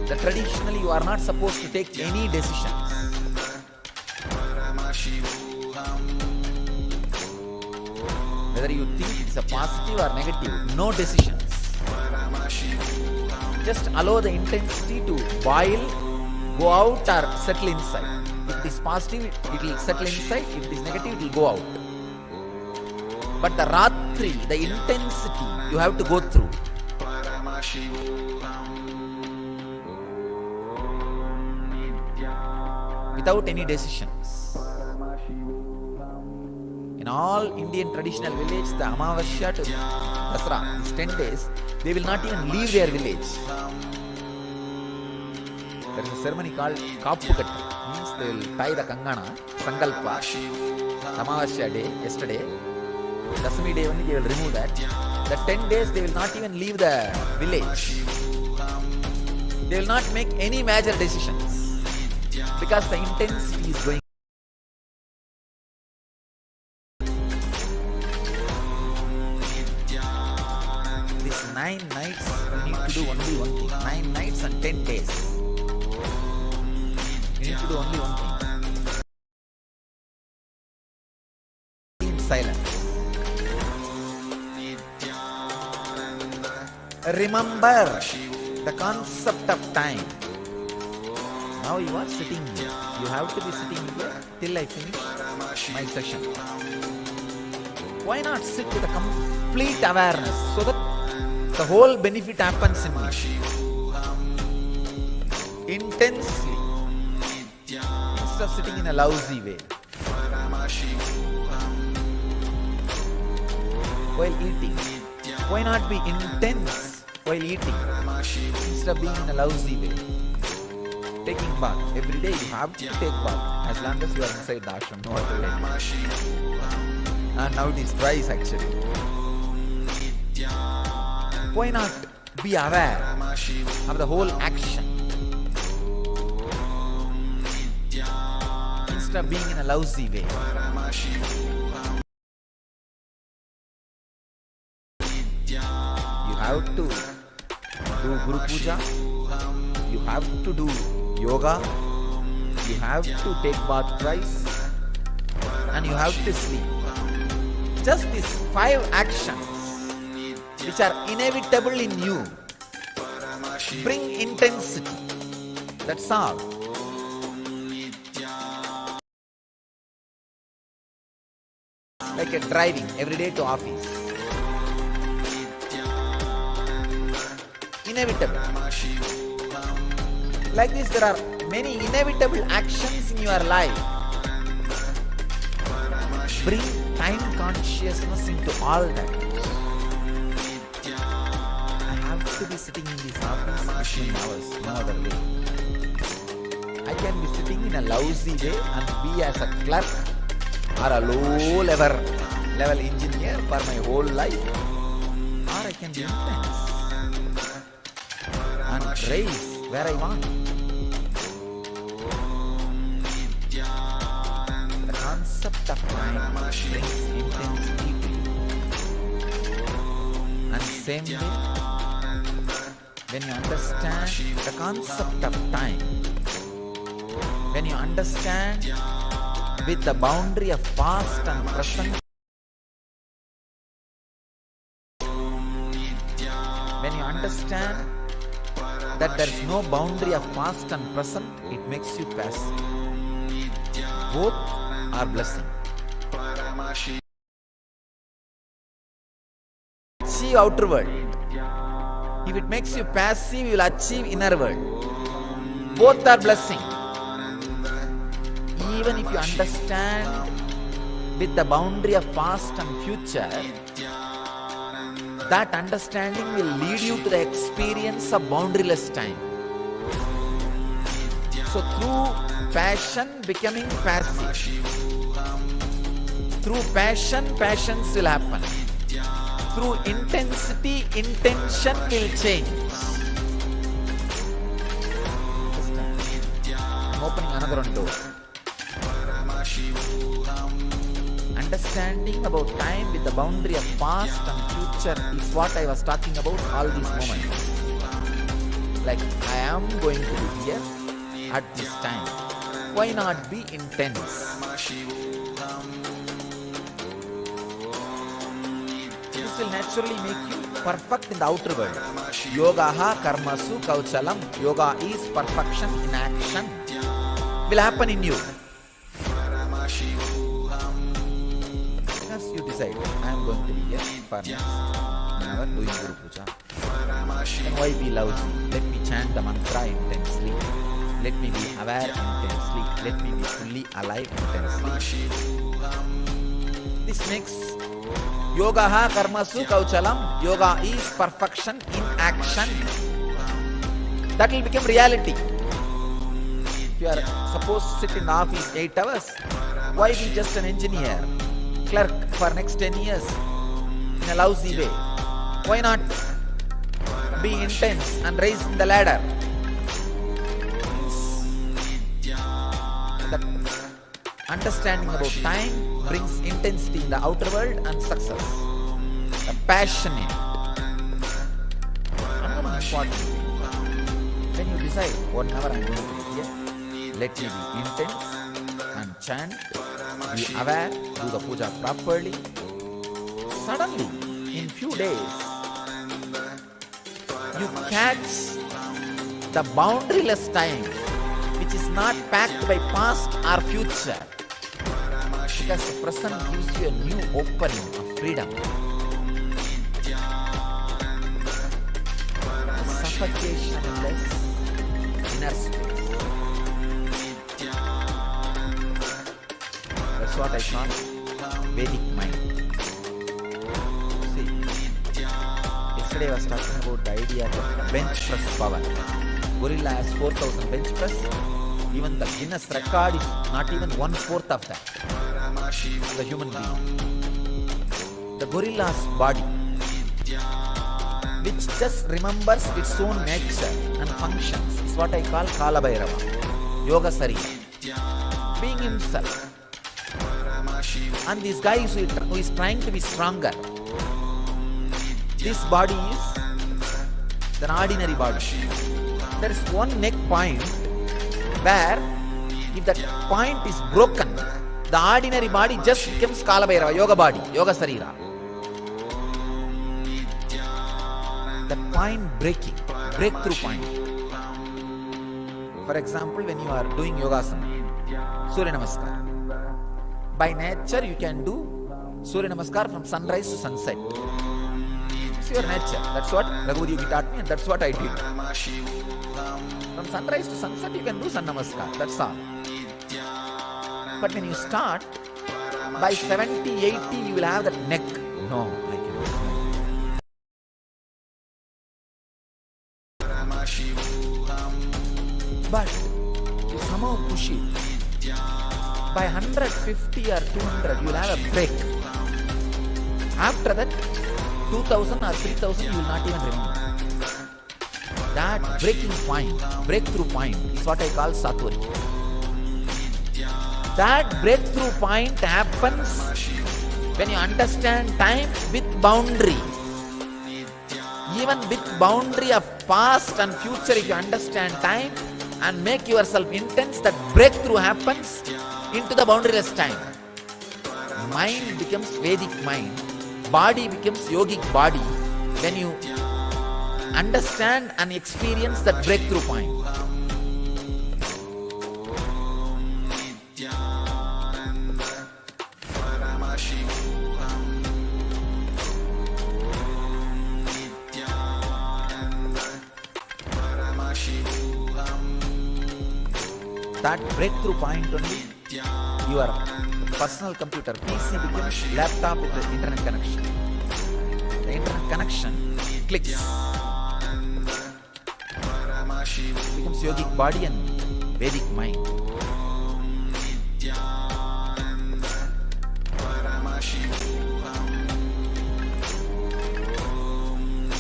that traditionally you are not supposed to take any decisions. Whether you think it's a positive or negative, no decisions. Just allow the intensity to boil, go out or settle inside. If it is positive, it will settle inside. If it is negative, it will go out. But the Ratri, the intensity, you have to go through. Without any decisions. In all Indian traditional villages, the Amavasya to Dasara, these 10 days, they will not even leave their village. There is a ceremony called Kappukatti. Means they will tie the Kangana, Sankalpa, Amavasya day, yesterday. Dasami day only they will remove that. The 10 days they will not even leave the village. They will not make any major decisions. Because the intensity is going. These 9 nights you need to do only one thing. 9 nights and 10 days. You need to do only one thing. In silence. Remember the concept of time. Now you are sitting here. You have to be sitting here till I finish my session. Why not sit with a complete awareness so that the whole benefit happens in me? Intensely. Instead of sitting in a lousy way. While eating. Why not be intense while eating instead of being in a lousy way? Taking bath. Every day you have to take bath as long as you are inside the ashram, no other way. And now it is twice actually. Why not be aware of the whole action instead of being in a lousy way? You have to do Guru Puja, you have to do yoga, You have to take bath twice and you have to sleep. Just these 5 actions which are inevitable in you bring intensity. That's all. Like a driving every day to office. Inevitable. Like this, there are many inevitable actions in your life. Bring time consciousness into all that. I have to be sitting in this office 15 hours, no other way. I can be sitting in a lousy way and be as a clerk or a low level engineer for my whole life. Or I can be intense and raise where I want. The concept of time brings intensity to you. And same way, when you understand the concept of time, when you understand with the boundary of past and present, when you understand that there is no boundary of past and present, it makes you passive. Both are blessing. Achieve outer world. If it makes you passive, you will achieve inner world. Both are blessing. Even if you understand with the boundary of past and future, that understanding will lead you to the experience of boundaryless time. So through passion becoming passive, through passion, passions will happen. Through intensity, intention will change. I'm opening another one door. Understanding about time with the boundary of past and future is what I was talking about all these moments. Like, I am going to be here at this time. Why not be intense? This will naturally make you perfect in the outer world. Yogaha karmasu kauchalam. Yoga is perfection in action. Will happen in you. Because you decide, I am going to be here for next 1 hour doing Guru Puja. Then why be lousy? Let me chant the mantra intensely. Let me be aware intensely. Let me be fully alive intensely. This makes Yogaha karmasu kauchalam. Yoga is perfection in action. That will become reality. If you are supposed to sit in the office 8 hours, why be just an engineer, clerk for next 10 years in a lousy way? Why not be intense and raise the ladder? The understanding about time brings intensity in the outer world and success. The passion in it. Another important thing. When you decide, whatever I am going to be here, let me be intense and chant, be aware, do the puja properly. Suddenly, in few days, you catch the boundaryless time, which is not packed by past or future. Because the present gives you a new opening of freedom. Suffocationless inner space. That's what I call Vedic mind. See, yesterday I was talking about the idea of bench press power. Gorilla has 4,000 bench press. Even the Guinness record is not even 1/4 of that. The human being. The gorilla's body, which just remembers its own nature and functions, is what I call Kala Bhairava, Yoga Sarira, being himself. And this guy who is trying to be stronger, this body is an ordinary body. There is one neck point where If that point is broken, the ordinary body just becomes Kala Bhairava, yoga body, yoga sarira. That point breaking, breakthrough point. For example, when you are doing yogasana, Surya Namaskar. By nature, you can do Surya Namaskar from sunrise to sunset. It's your nature. That's what Raghudev taught me, and that's what I did. From sunrise to sunset, you can do Sun Namaskar. That's all. But when you start, by 70, 80, you will have that neck. No, I cannot. But you somehow push it. By 150 or 200, you will have a break. After that, 2000 or 3000, you will not even remember. That breaking point, breakthrough point, is what I call Satwari. That breakthrough point happens when you understand time with boundary. Even with boundary of past and future, if you understand time and make yourself intense, that breakthrough happens into the boundaryless time. Mind becomes Vedic mind, body becomes yogic body when you understand and experience that breakthrough point. That breakthrough point only, your personal computer, PC becomes laptop with the internet connection. The internet connection clicks. Becomes yogic body and Vedic mind.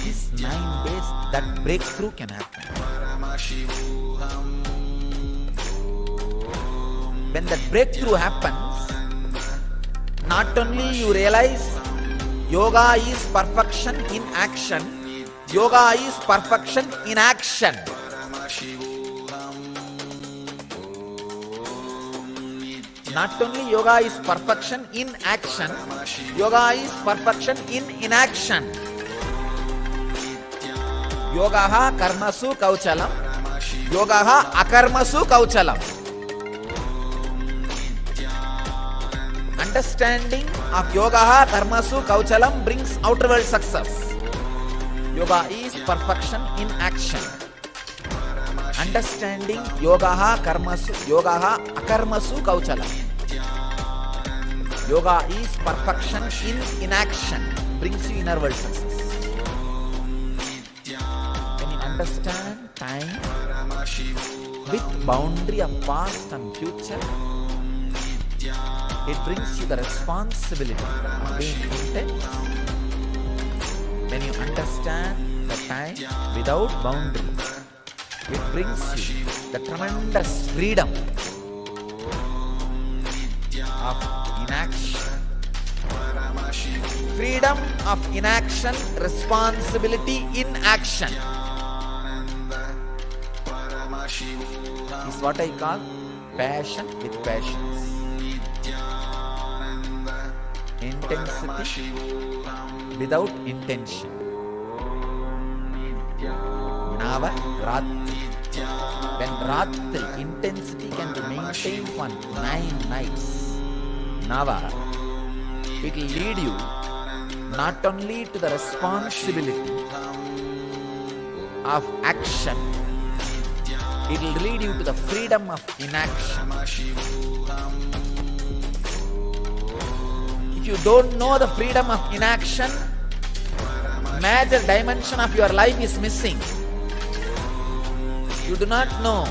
These 9 days, that breakthrough can happen. When that breakthrough happens, not only you realize yoga is perfection in action, yoga is perfection in action. Not only yoga is perfection in action, yoga is perfection in inaction. Yogaha karmasu kauchalam, yogaha akarmasu kauchalam. Understanding of yogaha karmasu kauchalam brings outer world success. Yoga is perfection in action. Understanding yogaha akarmasu kauchalam. Yoga is perfection in inaction, brings you inner world success. When you understand time with boundary of past and future, it brings you the responsibility of being intense. When you understand the time without boundary, it brings you the tremendous freedom of inaction. Freedom of inaction, responsibility in action is what I call passion with patience. Intensity without intention. Nava Ratri. When Ratri, intensity can be maintained for 9 nights. Nava, it will lead you not only to the responsibility of action, it will lead you to the freedom of inaction. If you don't know the freedom of inaction, major dimension of your life is missing. You do not know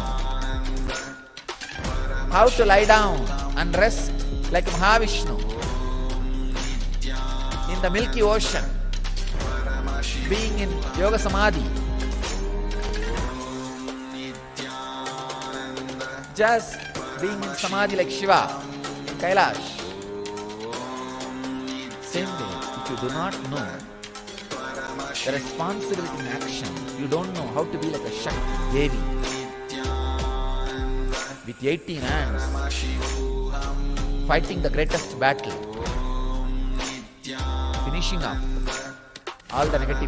how to lie down and rest like Mahavishnu in the Milky Ocean, being in Yoga Samadhi. Just being in Samadhi like Shiva in Kailash. Same way, if you do not know the responsibility in action, you don't know how to be like a Shakti Devi. with 18 hands, fighting the greatest battle, finishing up all the negativity.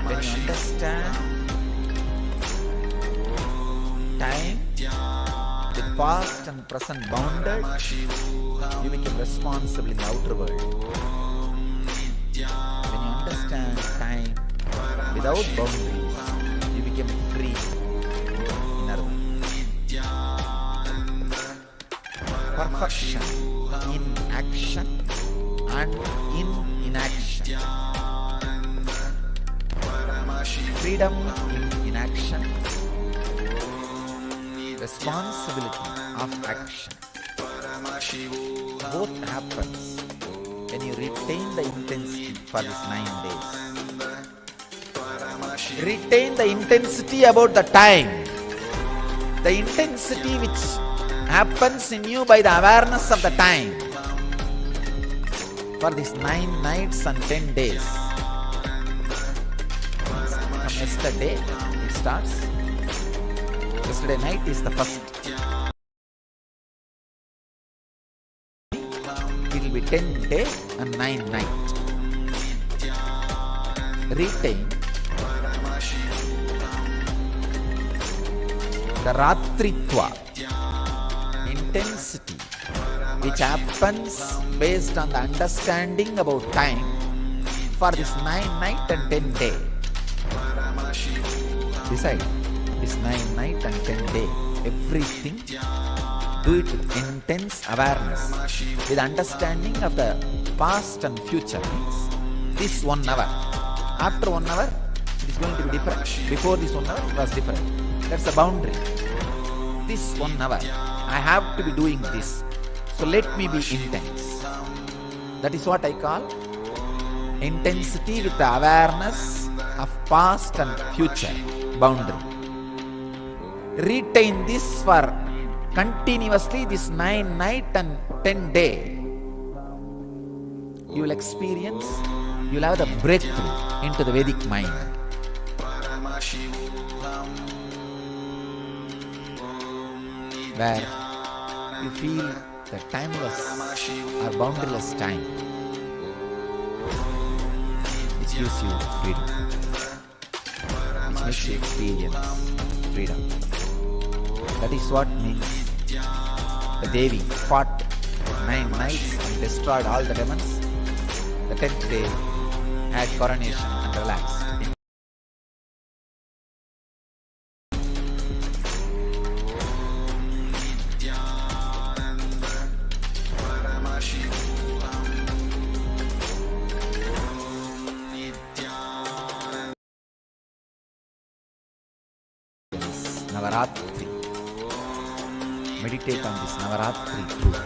When you understand time, the past and present bounded, you become responsible in the outer world. When you understand time without boundaries, you become free in inner world. Perfection in action and in inaction. Freedom in inaction. Responsibility of action. Both happens when you retain the intensity for these 9 days. Retain the intensity about the time. The intensity which happens in you by the awareness of the time. For these 9 nights and 10 days. From yesterday it starts. Yesterday night is the first. It will be 10 day and 9 night. Retain the Ratritva intensity which happens based on the understanding about time for this 9 night and 10 day. Decide this 9 night and 10 day, everything do it with intense awareness, with understanding of the past and future. Means this 1 hour, after 1 hour it is going to be different. Before this 1 hour it was different. That's the boundary. This 1 hour I have to be doing this, so let me be intense. That is what I call intensity with the awareness of past and future boundary. Retain this for continuously this 9 night and 10 day. You will experience, you will have the breakthrough into the Vedic mind. Where you feel the timeless or boundaryless time, which gives you freedom, which makes you experience freedom. That is what means the Devi fought 9 nights and destroyed all the demons. The 10th day had coronation and relaxed. Navaratri. Meditate on this Navaratri truth.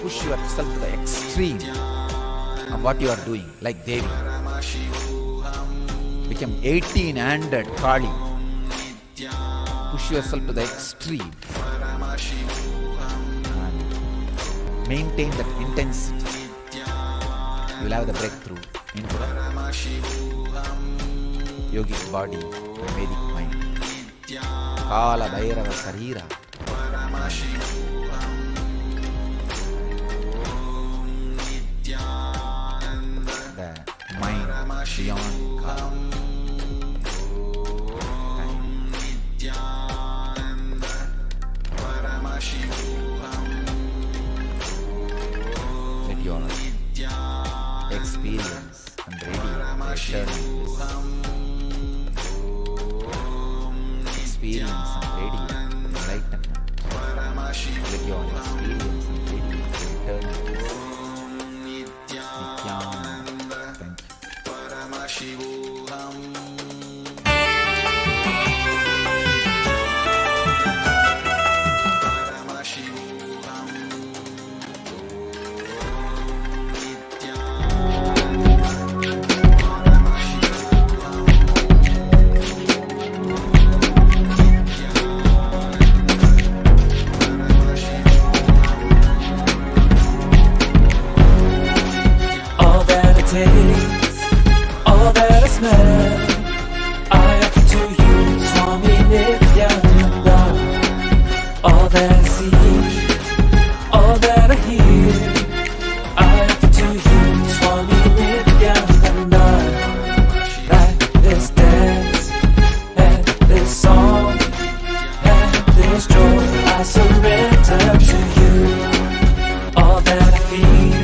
Push yourself to the extreme of what you are doing, like Devi. Become 18-handed Kali. Push yourself to the extreme and maintain that intensity. You will have the breakthrough into the yogic body and Vedic mind. Kala Bhairava Sarira. The mind beyond Kala. Time. Let your experience and radiate eternal experience and radiate enlightenment. Let your experience and radiate eternal Nithyananda. Thank you. all that I see, all that I hear, I offer to you, Swami Nithyananda. Like this dance, and this song, and this joy, I surrender to you. All that I feel,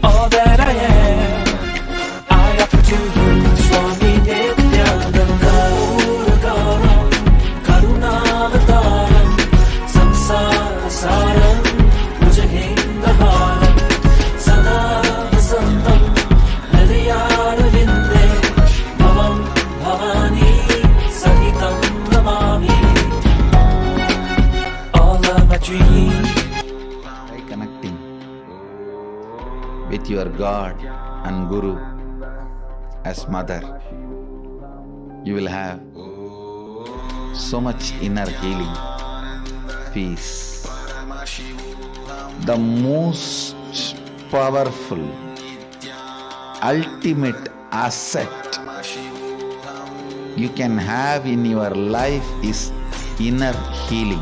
all that I am, I offer to you, Swami Nithyananda. Puragaram, Karunavataram, Samsara Saram, Bhujahengaharam, Sada Vasantam, Hridayarvinde, Bhavam Bhavani, Sahitam Namami. All of my dreams, By connecting with your God and Guru as mother, you will have so much inner healing, peace. The most powerful, ultimate asset you can have in your life is inner healing.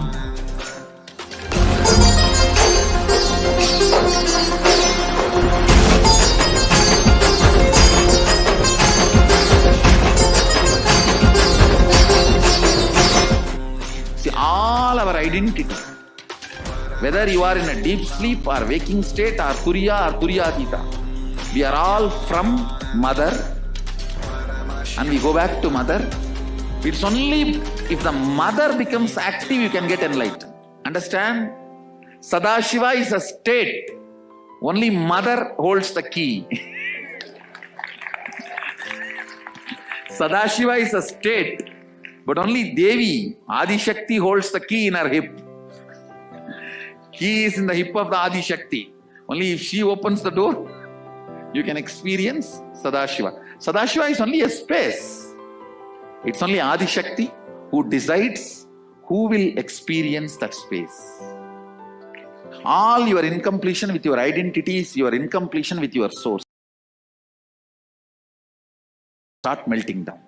See, all our identity, whether you are in a deep sleep or waking state or Turiya or Turiyatita, we are all from mother and we go back to mother. It's only if the mother becomes active you can get enlightened. Understand? Sadashiva is a state. Only mother holds the key. Sadashiva is a state, but only Devi, Adi Shakti, holds the key in her hip. Key is in the hip of the Adi Shakti. Only if she opens the door, you can experience Sadashiva. Sadashiva is only a space. It's only Adi Shakti who decides who will experience that space. All your incompletion with your identities, your incompletion with your source, start melting down.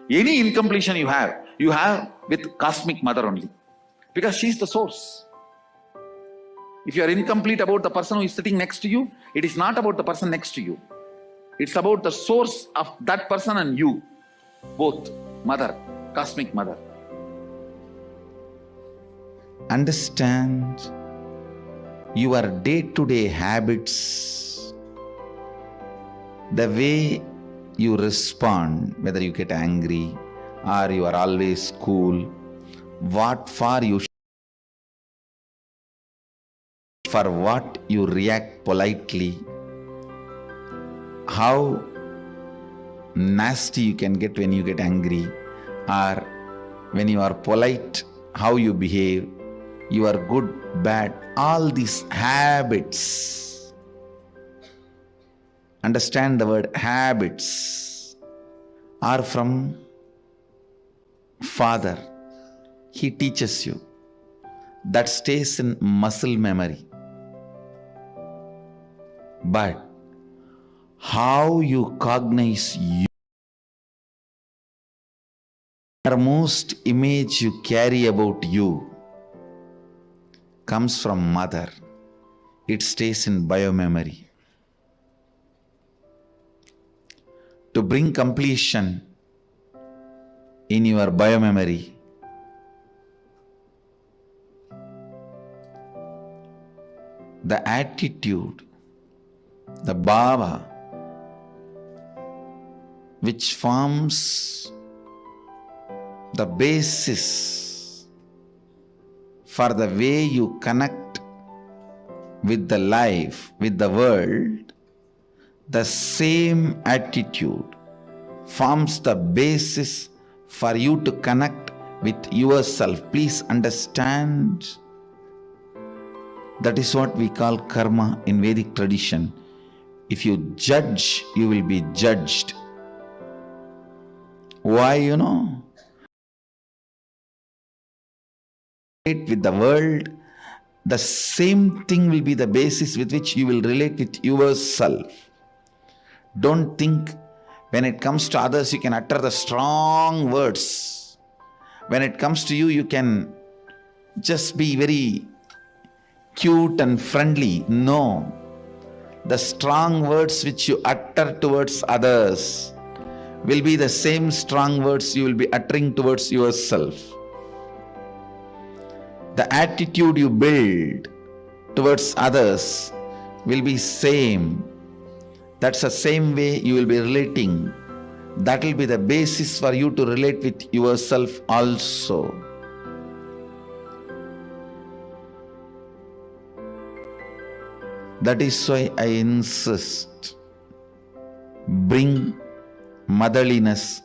Any incompletion you have with cosmic mother only. Because she is the source. If you are incomplete about the person who is sitting next to you, it is not about the person next to you. It's about the source of that person and you. Both. Mother. Cosmic mother. Understand your day-to-day habits, the way you respond, whether you get angry or you are always cool, what for you, for what you react politely, how nasty you can get when you get angry, or when you are polite, how you behave, you are good, bad, all these habits. Understand the word habits are from Father. He teaches you. That stays in muscle memory. But how you cognize you, the most image you carry about you comes from mother. It stays in biomemory. To bring completion in your biomemory, the attitude, the bhava, which forms the basis for the way you connect with the life, with the world, the same attitude forms the basis for you to connect with yourself. Please understand, that is what we call karma in Vedic tradition. If you judge, you will be judged. Why, with the world, the same thing will be the basis with which you will relate with yourself. Don't think when it comes to others you can utter the strong words. When it comes to you, you can just be very cute and friendly. No. The strong words which you utter towards others will be the same strong words you will be uttering towards yourself. The attitude you build towards others will be same. That's the same way you will be relating. That will be the basis for you to relate with yourself also. That is why I insist, bring motherliness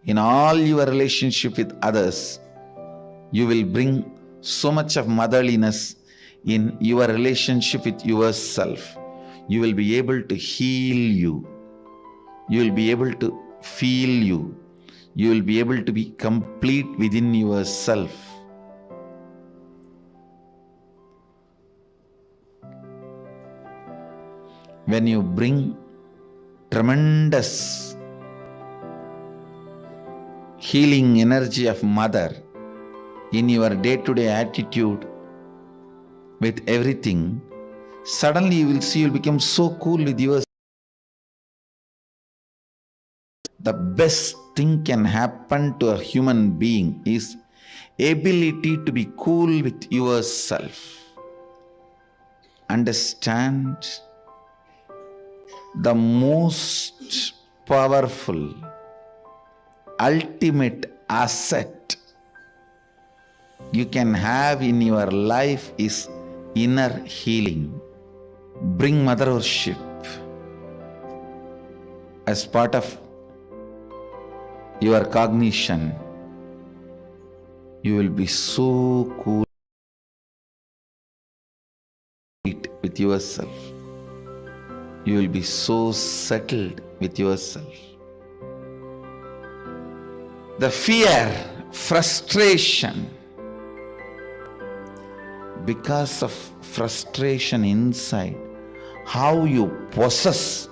in all your relationship with others. You will bring so much of motherliness in your relationship with yourself. You will be able to heal you. You will be able to feel you. You will be able to be complete within yourself. When you bring tremendous healing energy of mother in your day-to-day attitude with everything, suddenly you will see you'll become so cool with yourself. The best thing can happen to a human being is ability to be cool with yourself. Understand, the most powerful, ultimate asset you can have in your life is inner healing. Bring mother worship as part of your cognition. You will be so cool with yourself. You will be so settled with yourself. The fear, frustration, because of frustration inside, how you possess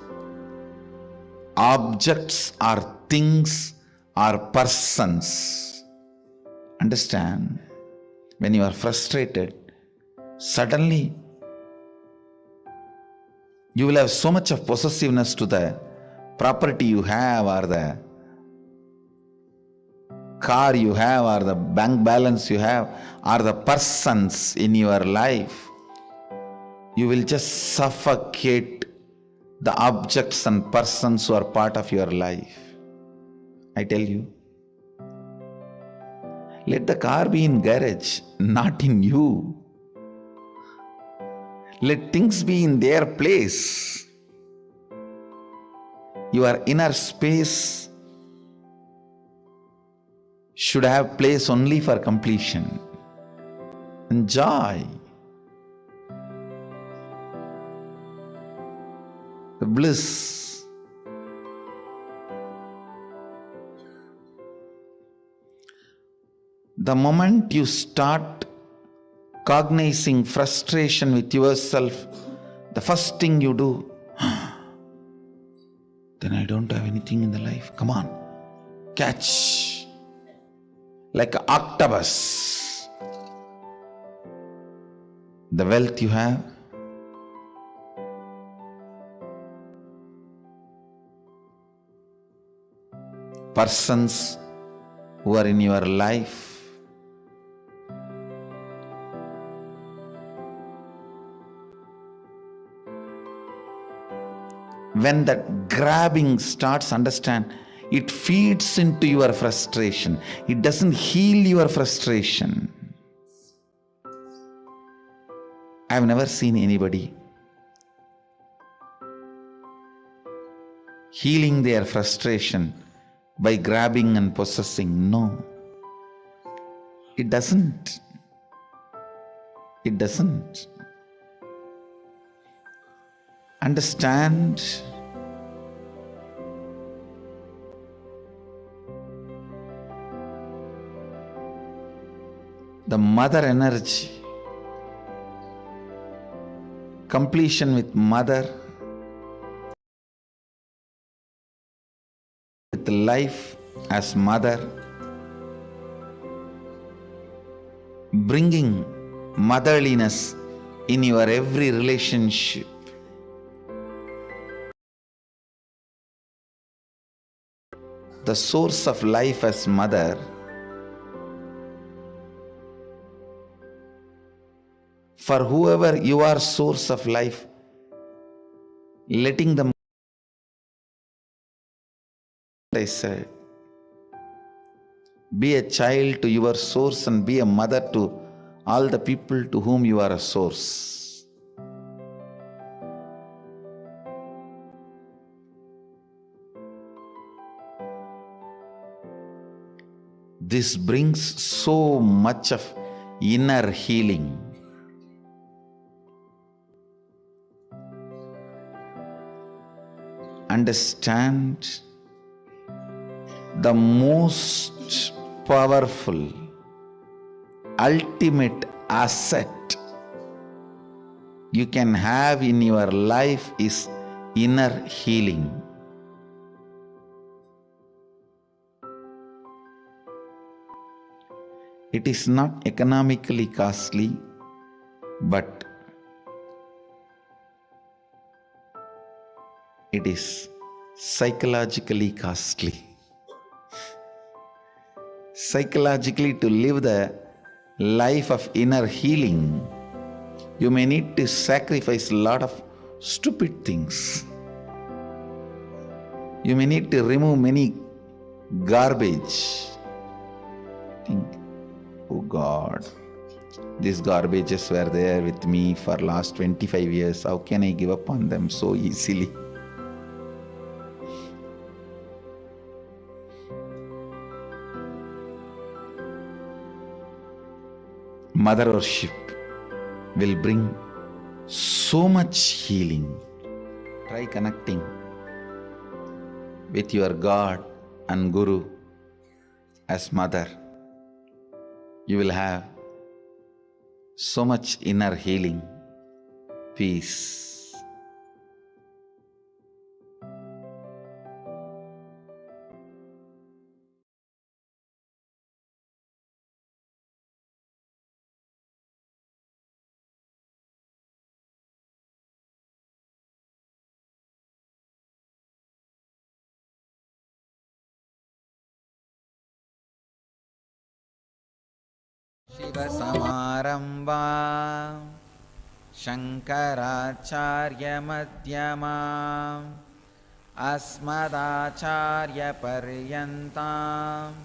objects or things or persons. Understand? When you are frustrated, suddenly you will have so much of possessiveness to the property you have, or the car you have, or the bank balance you have, or the persons in your life. You will just suffocate the objects and persons who are part of your life. I tell you, let the car be in garage, not in you. Let things be in their place. Your inner space should have place only for completion and joy. The bliss. The moment you start cognizing frustration with yourself, the first thing you do, then I don't have anything in the life. Come on, catch. Like an octopus. The wealth you have, persons who are in your life, when that grabbing starts, understand, it feeds into your frustration. It doesn't heal your frustration. I've never seen anybody healing their frustration by grabbing and possessing. No. It doesn't. It doesn't. Understand, the mother energy, completion with mother, with life as mother, bringing motherliness in your every relationship. The source of life as mother for whoever you are source of life, letting them, I said, be a child to your source and be a mother to all the people to whom you are a source. This brings so much of inner healing. Understand the most powerful, ultimate asset you can have in your life is inner healing. It is not economically costly, but it is psychologically costly. Psychologically, to live the life of inner healing, you may need to sacrifice a lot of stupid things. You may need to remove many garbage. Think, oh God, these garbages were there with me for last 25 years. How can I give up on them so easily? Mother worship will bring so much healing. Try connecting with your God and Guru as mother. You will have so much inner healing, peace. शिवसमारम्भा शङ्कराचार्यमध्यमाम् अस्मदाचार्यपर्यन्ताम्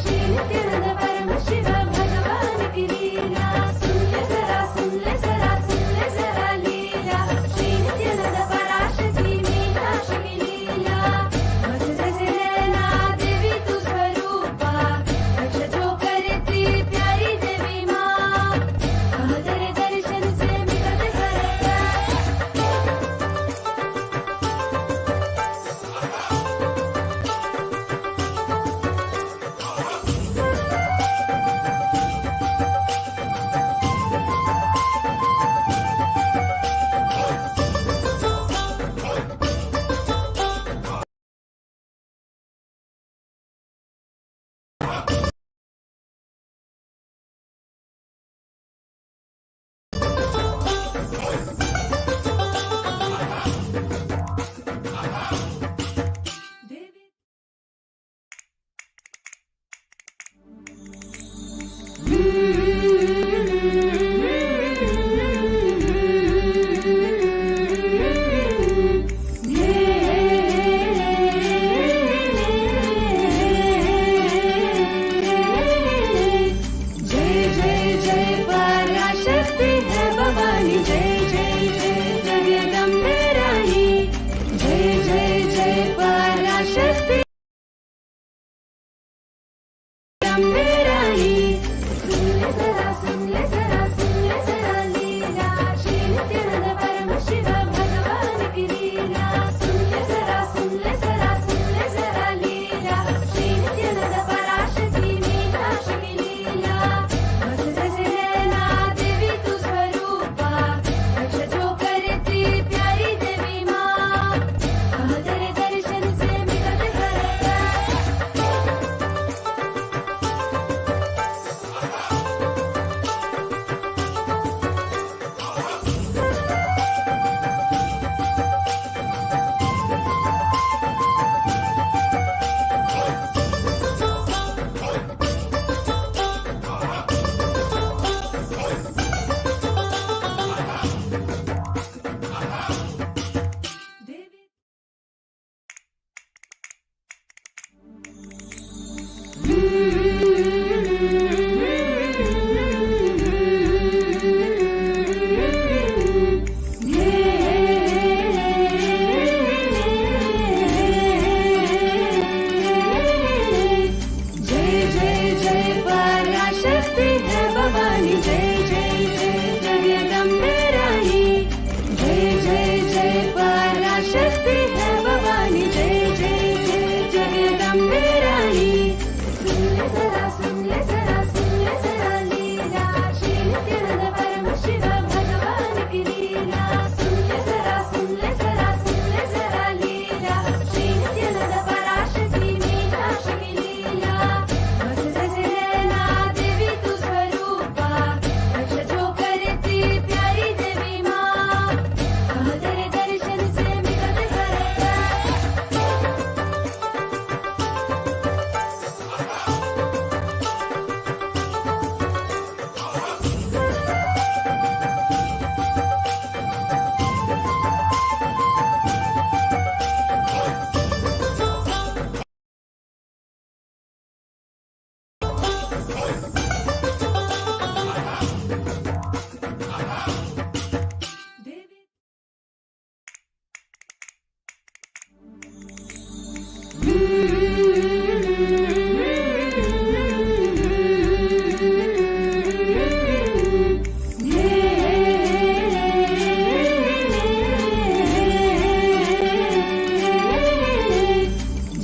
श्री नित्यानंद परम शिव भगवान की लीला सुन ले जरा लीला श्री नित्यानंद पराशक्ति मीनाक्षी की लीला बस जैसे नैना देवी तू स्वरूपा रक्ष जो करती प्यारी देवी माँ हम तेरे दर्शन से मिलत करता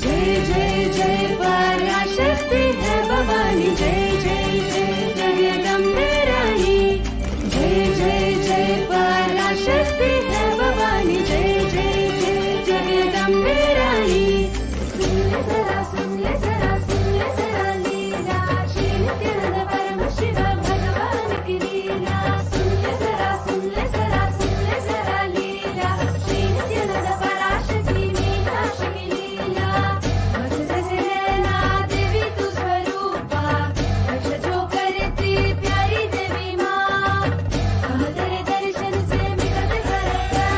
जय जय जय पराशक्ति है भवानी जय जय जय जगदम्बे रानी जय जय जय पराशक्ति है भवानी जय जय जय जगदम्बे रानी सुन ले जरा लीला श्री नित्यानंद परम शिव भगवान की लीला सुन ले जरा लीला श्री नित्यानंद पराशक्ति मीनाक्षी की लीला बस जैसे नैना देवी तू स्वरूपा रक्षा जो करती प्यारी देवी माँ हम तेरे दर्शन से मिलते सरकार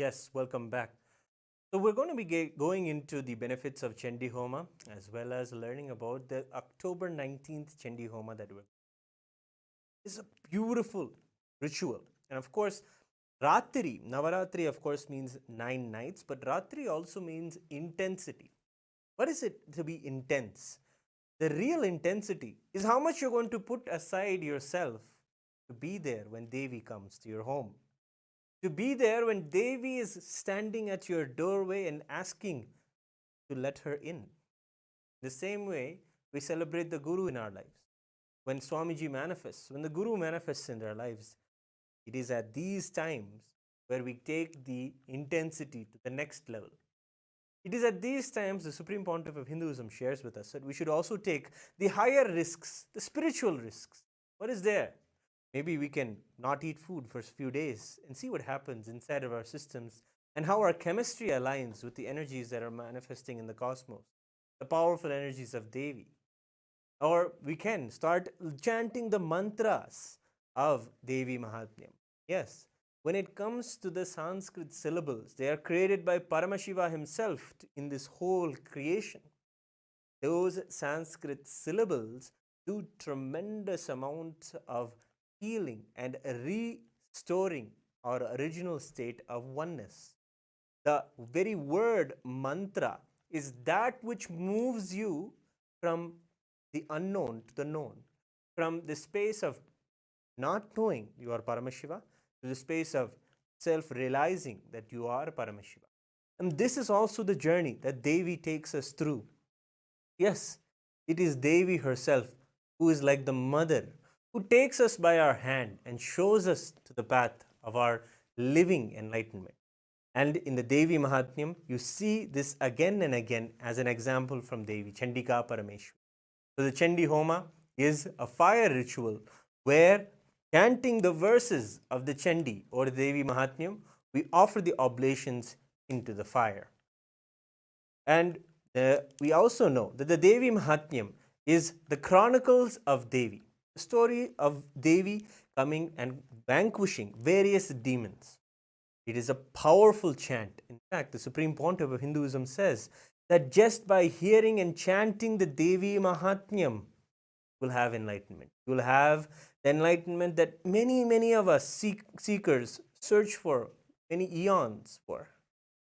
Yes, welcome back. So we're going to be going into the benefits of Chandi Homa as well as learning about the October 19th Chandi Homa that we're. It's a beautiful ritual. And of course, Ratri, Navaratri of course means 9 nights, but Ratri also means intensity. What is it to be intense? The real intensity is how much you're going to put aside yourself to be there when Devi comes to your home. To be there when Devi is standing at your doorway and asking to let her in. The same way we celebrate the Guru in our lives. When Swamiji manifests, when the Guru manifests in their lives, it is at these times where we take the intensity to the next level. It is at these times the Supreme Pontiff of Hinduism shares with us that we should also take the higher risks, the spiritual risks. What is there? Maybe we can not eat food for a few days and see what happens inside of our systems and how our chemistry aligns with the energies that are manifesting in the cosmos, the powerful energies of Devi. Or we can start chanting the mantras of Devi Mahatmyam. Yes, when it comes to the Sanskrit syllables, they are created by Paramashiva himself in this whole creation. Those Sanskrit syllables do tremendous amount of healing and restoring our original state of oneness. The very word mantra is that which moves you from the unknown to the known, from the space of not knowing you are Paramashiva to the space of self-realizing that you are Paramashiva. And this is also the journey that Devi takes us through. Yes, it is Devi herself who is like the mother who takes us by our hand and shows us to the path of our living enlightenment. And in the Devi Mahatmyam, you see this again and again as an example from Devi, Chandika Parameshwari. So the Chandi Homa is a fire ritual where, chanting the verses of the Chandi or the Devi Mahatmyam, we offer the oblations into the fire. And we also know that the Devi Mahatmyam is the chronicles of Devi. The story of Devi coming and vanquishing various demons. It is a powerful chant. In fact, the Supreme Pontiff of Hinduism says that just by hearing and chanting the Devi Mahatmyam, you will have enlightenment. You will have the enlightenment that many of us seekers search for many eons for.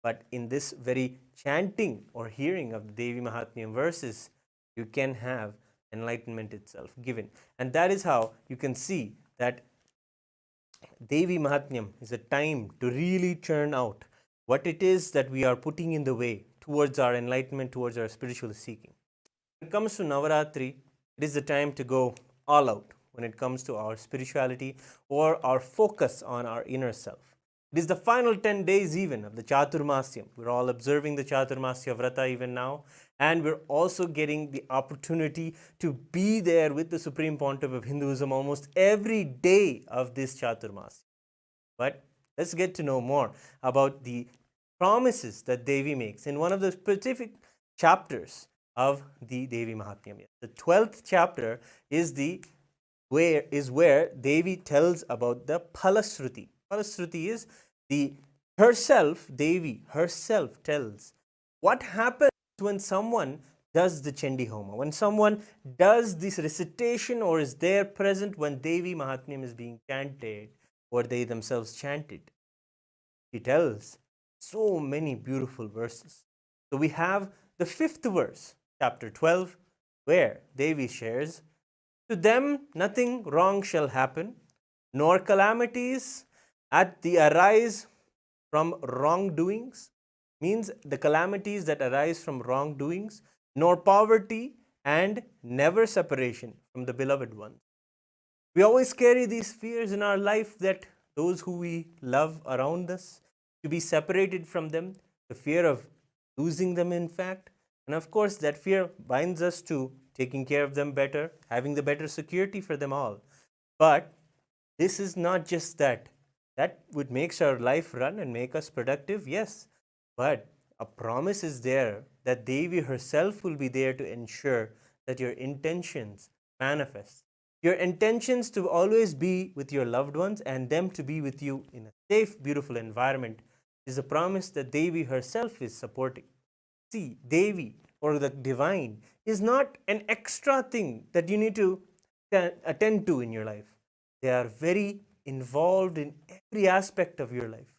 But in this very chanting or hearing of the Devi Mahatmyam verses, you can have enlightenment itself given. And that is how you can see that Devi Mahatmyam is a time to really churn out what it is that we are putting in the way towards our enlightenment, towards our spiritual seeking. When it comes to Navaratri, it is the time to go all out when it comes to our spirituality or our focus on our inner self. It is the final 10 days even of the Chaturmasyam. We're all observing the Chaturmasya Vrata even now, and we're also getting the opportunity to be there with the Supreme Pontiff of Hinduism almost every day of this Chaturmasya. But let's get to know more about the promises that Devi makes in one of the specific chapters of the Devi Mahatmya. The 12th chapter is where Devi tells about the Phalasruti. Phalasruti is Devi herself tells what happens when someone does the Chandi Homa, when someone does this recitation or is there present when Devi Mahatmyam is being chanted or they themselves chant it. He tells so many beautiful verses. So we have the 5th verse, chapter 12, where Devi shares, "To them nothing wrong shall happen, nor calamities at the arise from wrongdoings," means the calamities that arise from wrongdoings, "nor poverty and never separation from the beloved ones." We always carry these fears in our life that those who we love around us, to be separated from them, the fear of losing them, in fact. And of course, that fear binds us to taking care of them better, having the better security for them all. But this is not just that. That would make our life run and make us productive, yes. But a promise is there that Devi herself will be there to ensure that your intentions manifest. Your intentions to always be with your loved ones and them to be with you in a safe, beautiful environment is a promise that Devi herself is supporting. See, Devi or the divine is not an extra thing that you need to attend to in your life. They are very involved in every aspect of your life.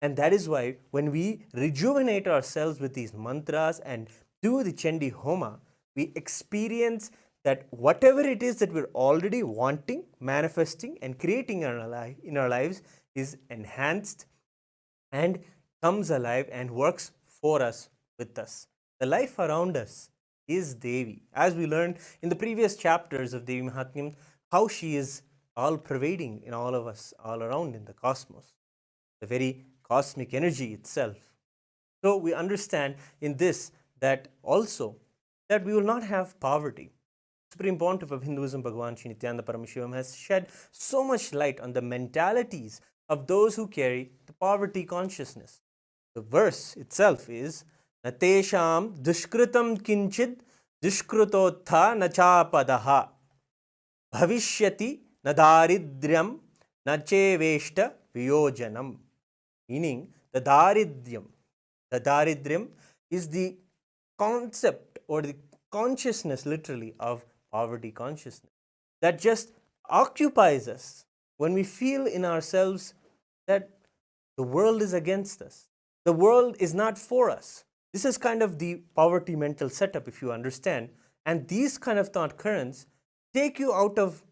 And that is why when we rejuvenate ourselves with these mantras and do the Chandi Homa, we experience that whatever it is that we're already wanting, manifesting, and creating in our lives is enhanced and comes alive and works for us, with us. The life around us is Devi. As we learned in the previous chapters of Devi Mahatmyam, how she is all pervading in all of us, all around in the cosmos, the very cosmic energy itself. So we understand in this that also that we will not have poverty. Supreme Pontiff of Hinduism, Bhagavan Sri Nithyananda Paramashivam, has shed so much light on the mentalities of those who carry the poverty consciousness. The verse itself is, "Natesham dushkritam kinchid dushkrutotha nachapadaha bhavishyati nadaridryam nacheveshta viyojanam," meaning the daridryam is the concept or the consciousness literally of poverty consciousness that just occupies us when we feel in ourselves that the world is against us. The world is not for us. This is kind of the poverty mental setup, if you understand. And these kind of thought currents take you out of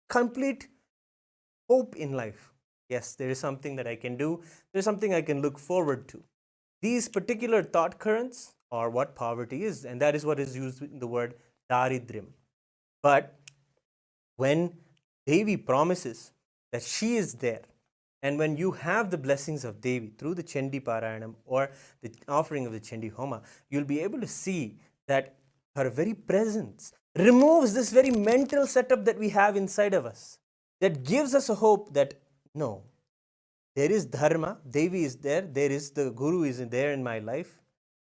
complete hope in life. Yes, there is something that I can do. There's something I can look forward to. These particular thought currents are what poverty is, and that is what is used in the word daridryam. But when Devi promises that she is there, and when you have the blessings of Devi through the Chandi Parayanam or the offering of the Chandi Homa, you'll be able to see that her very presence removes this very mental setup that we have inside of us, that gives us a hope that no, there is dharma, Devi is there, there is the Guru is there in my life.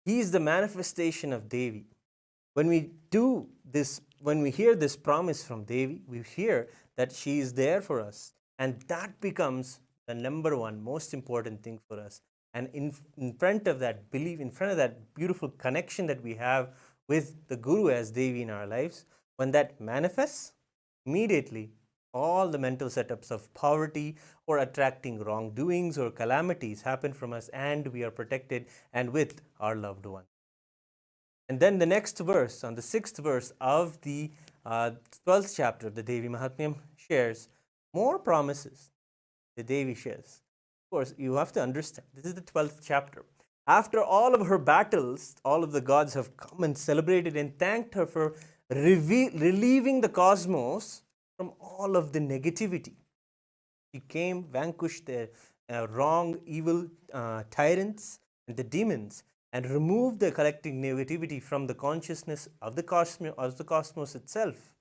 He is the manifestation of Devi. When we do this, when we hear this promise from Devi, we hear that she is there for us, and that becomes the number one most important thing for us. And in front of that belief, in front of that beautiful connection that we have with the Guru as Devi in our lives, when that manifests, immediately all the mental setups of poverty or attracting wrongdoings or calamities happen from us, and we are protected and with our loved one. And then the next verse, on the 6th verse of the 12th chapter of the Devi Mahatmyam, shares more promises the Devi shares. Of course, you have to understand, this is the 12th chapter. After all of her battles, all of the gods have come and celebrated and thanked her for relieving the cosmos from all of the negativity. She came, vanquished their wrong, evil tyrants and the demons, and removed the collective negativity from the consciousness of the cosmos itself.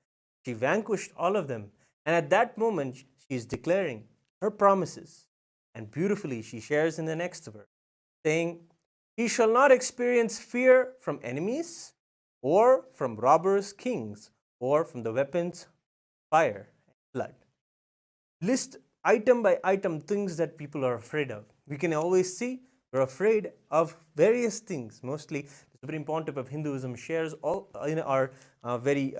She vanquished all of them, and at that moment, she is declaring her promises. And beautifully, she shares in the next verse, saying, "He shall not experience fear from enemies, or from robbers, kings, or from the weapons, fire, and blood." List item by item things that people are afraid of. We can always see we're afraid of various things. Mostly, the Supreme Pontiff of Hinduism shares all in our very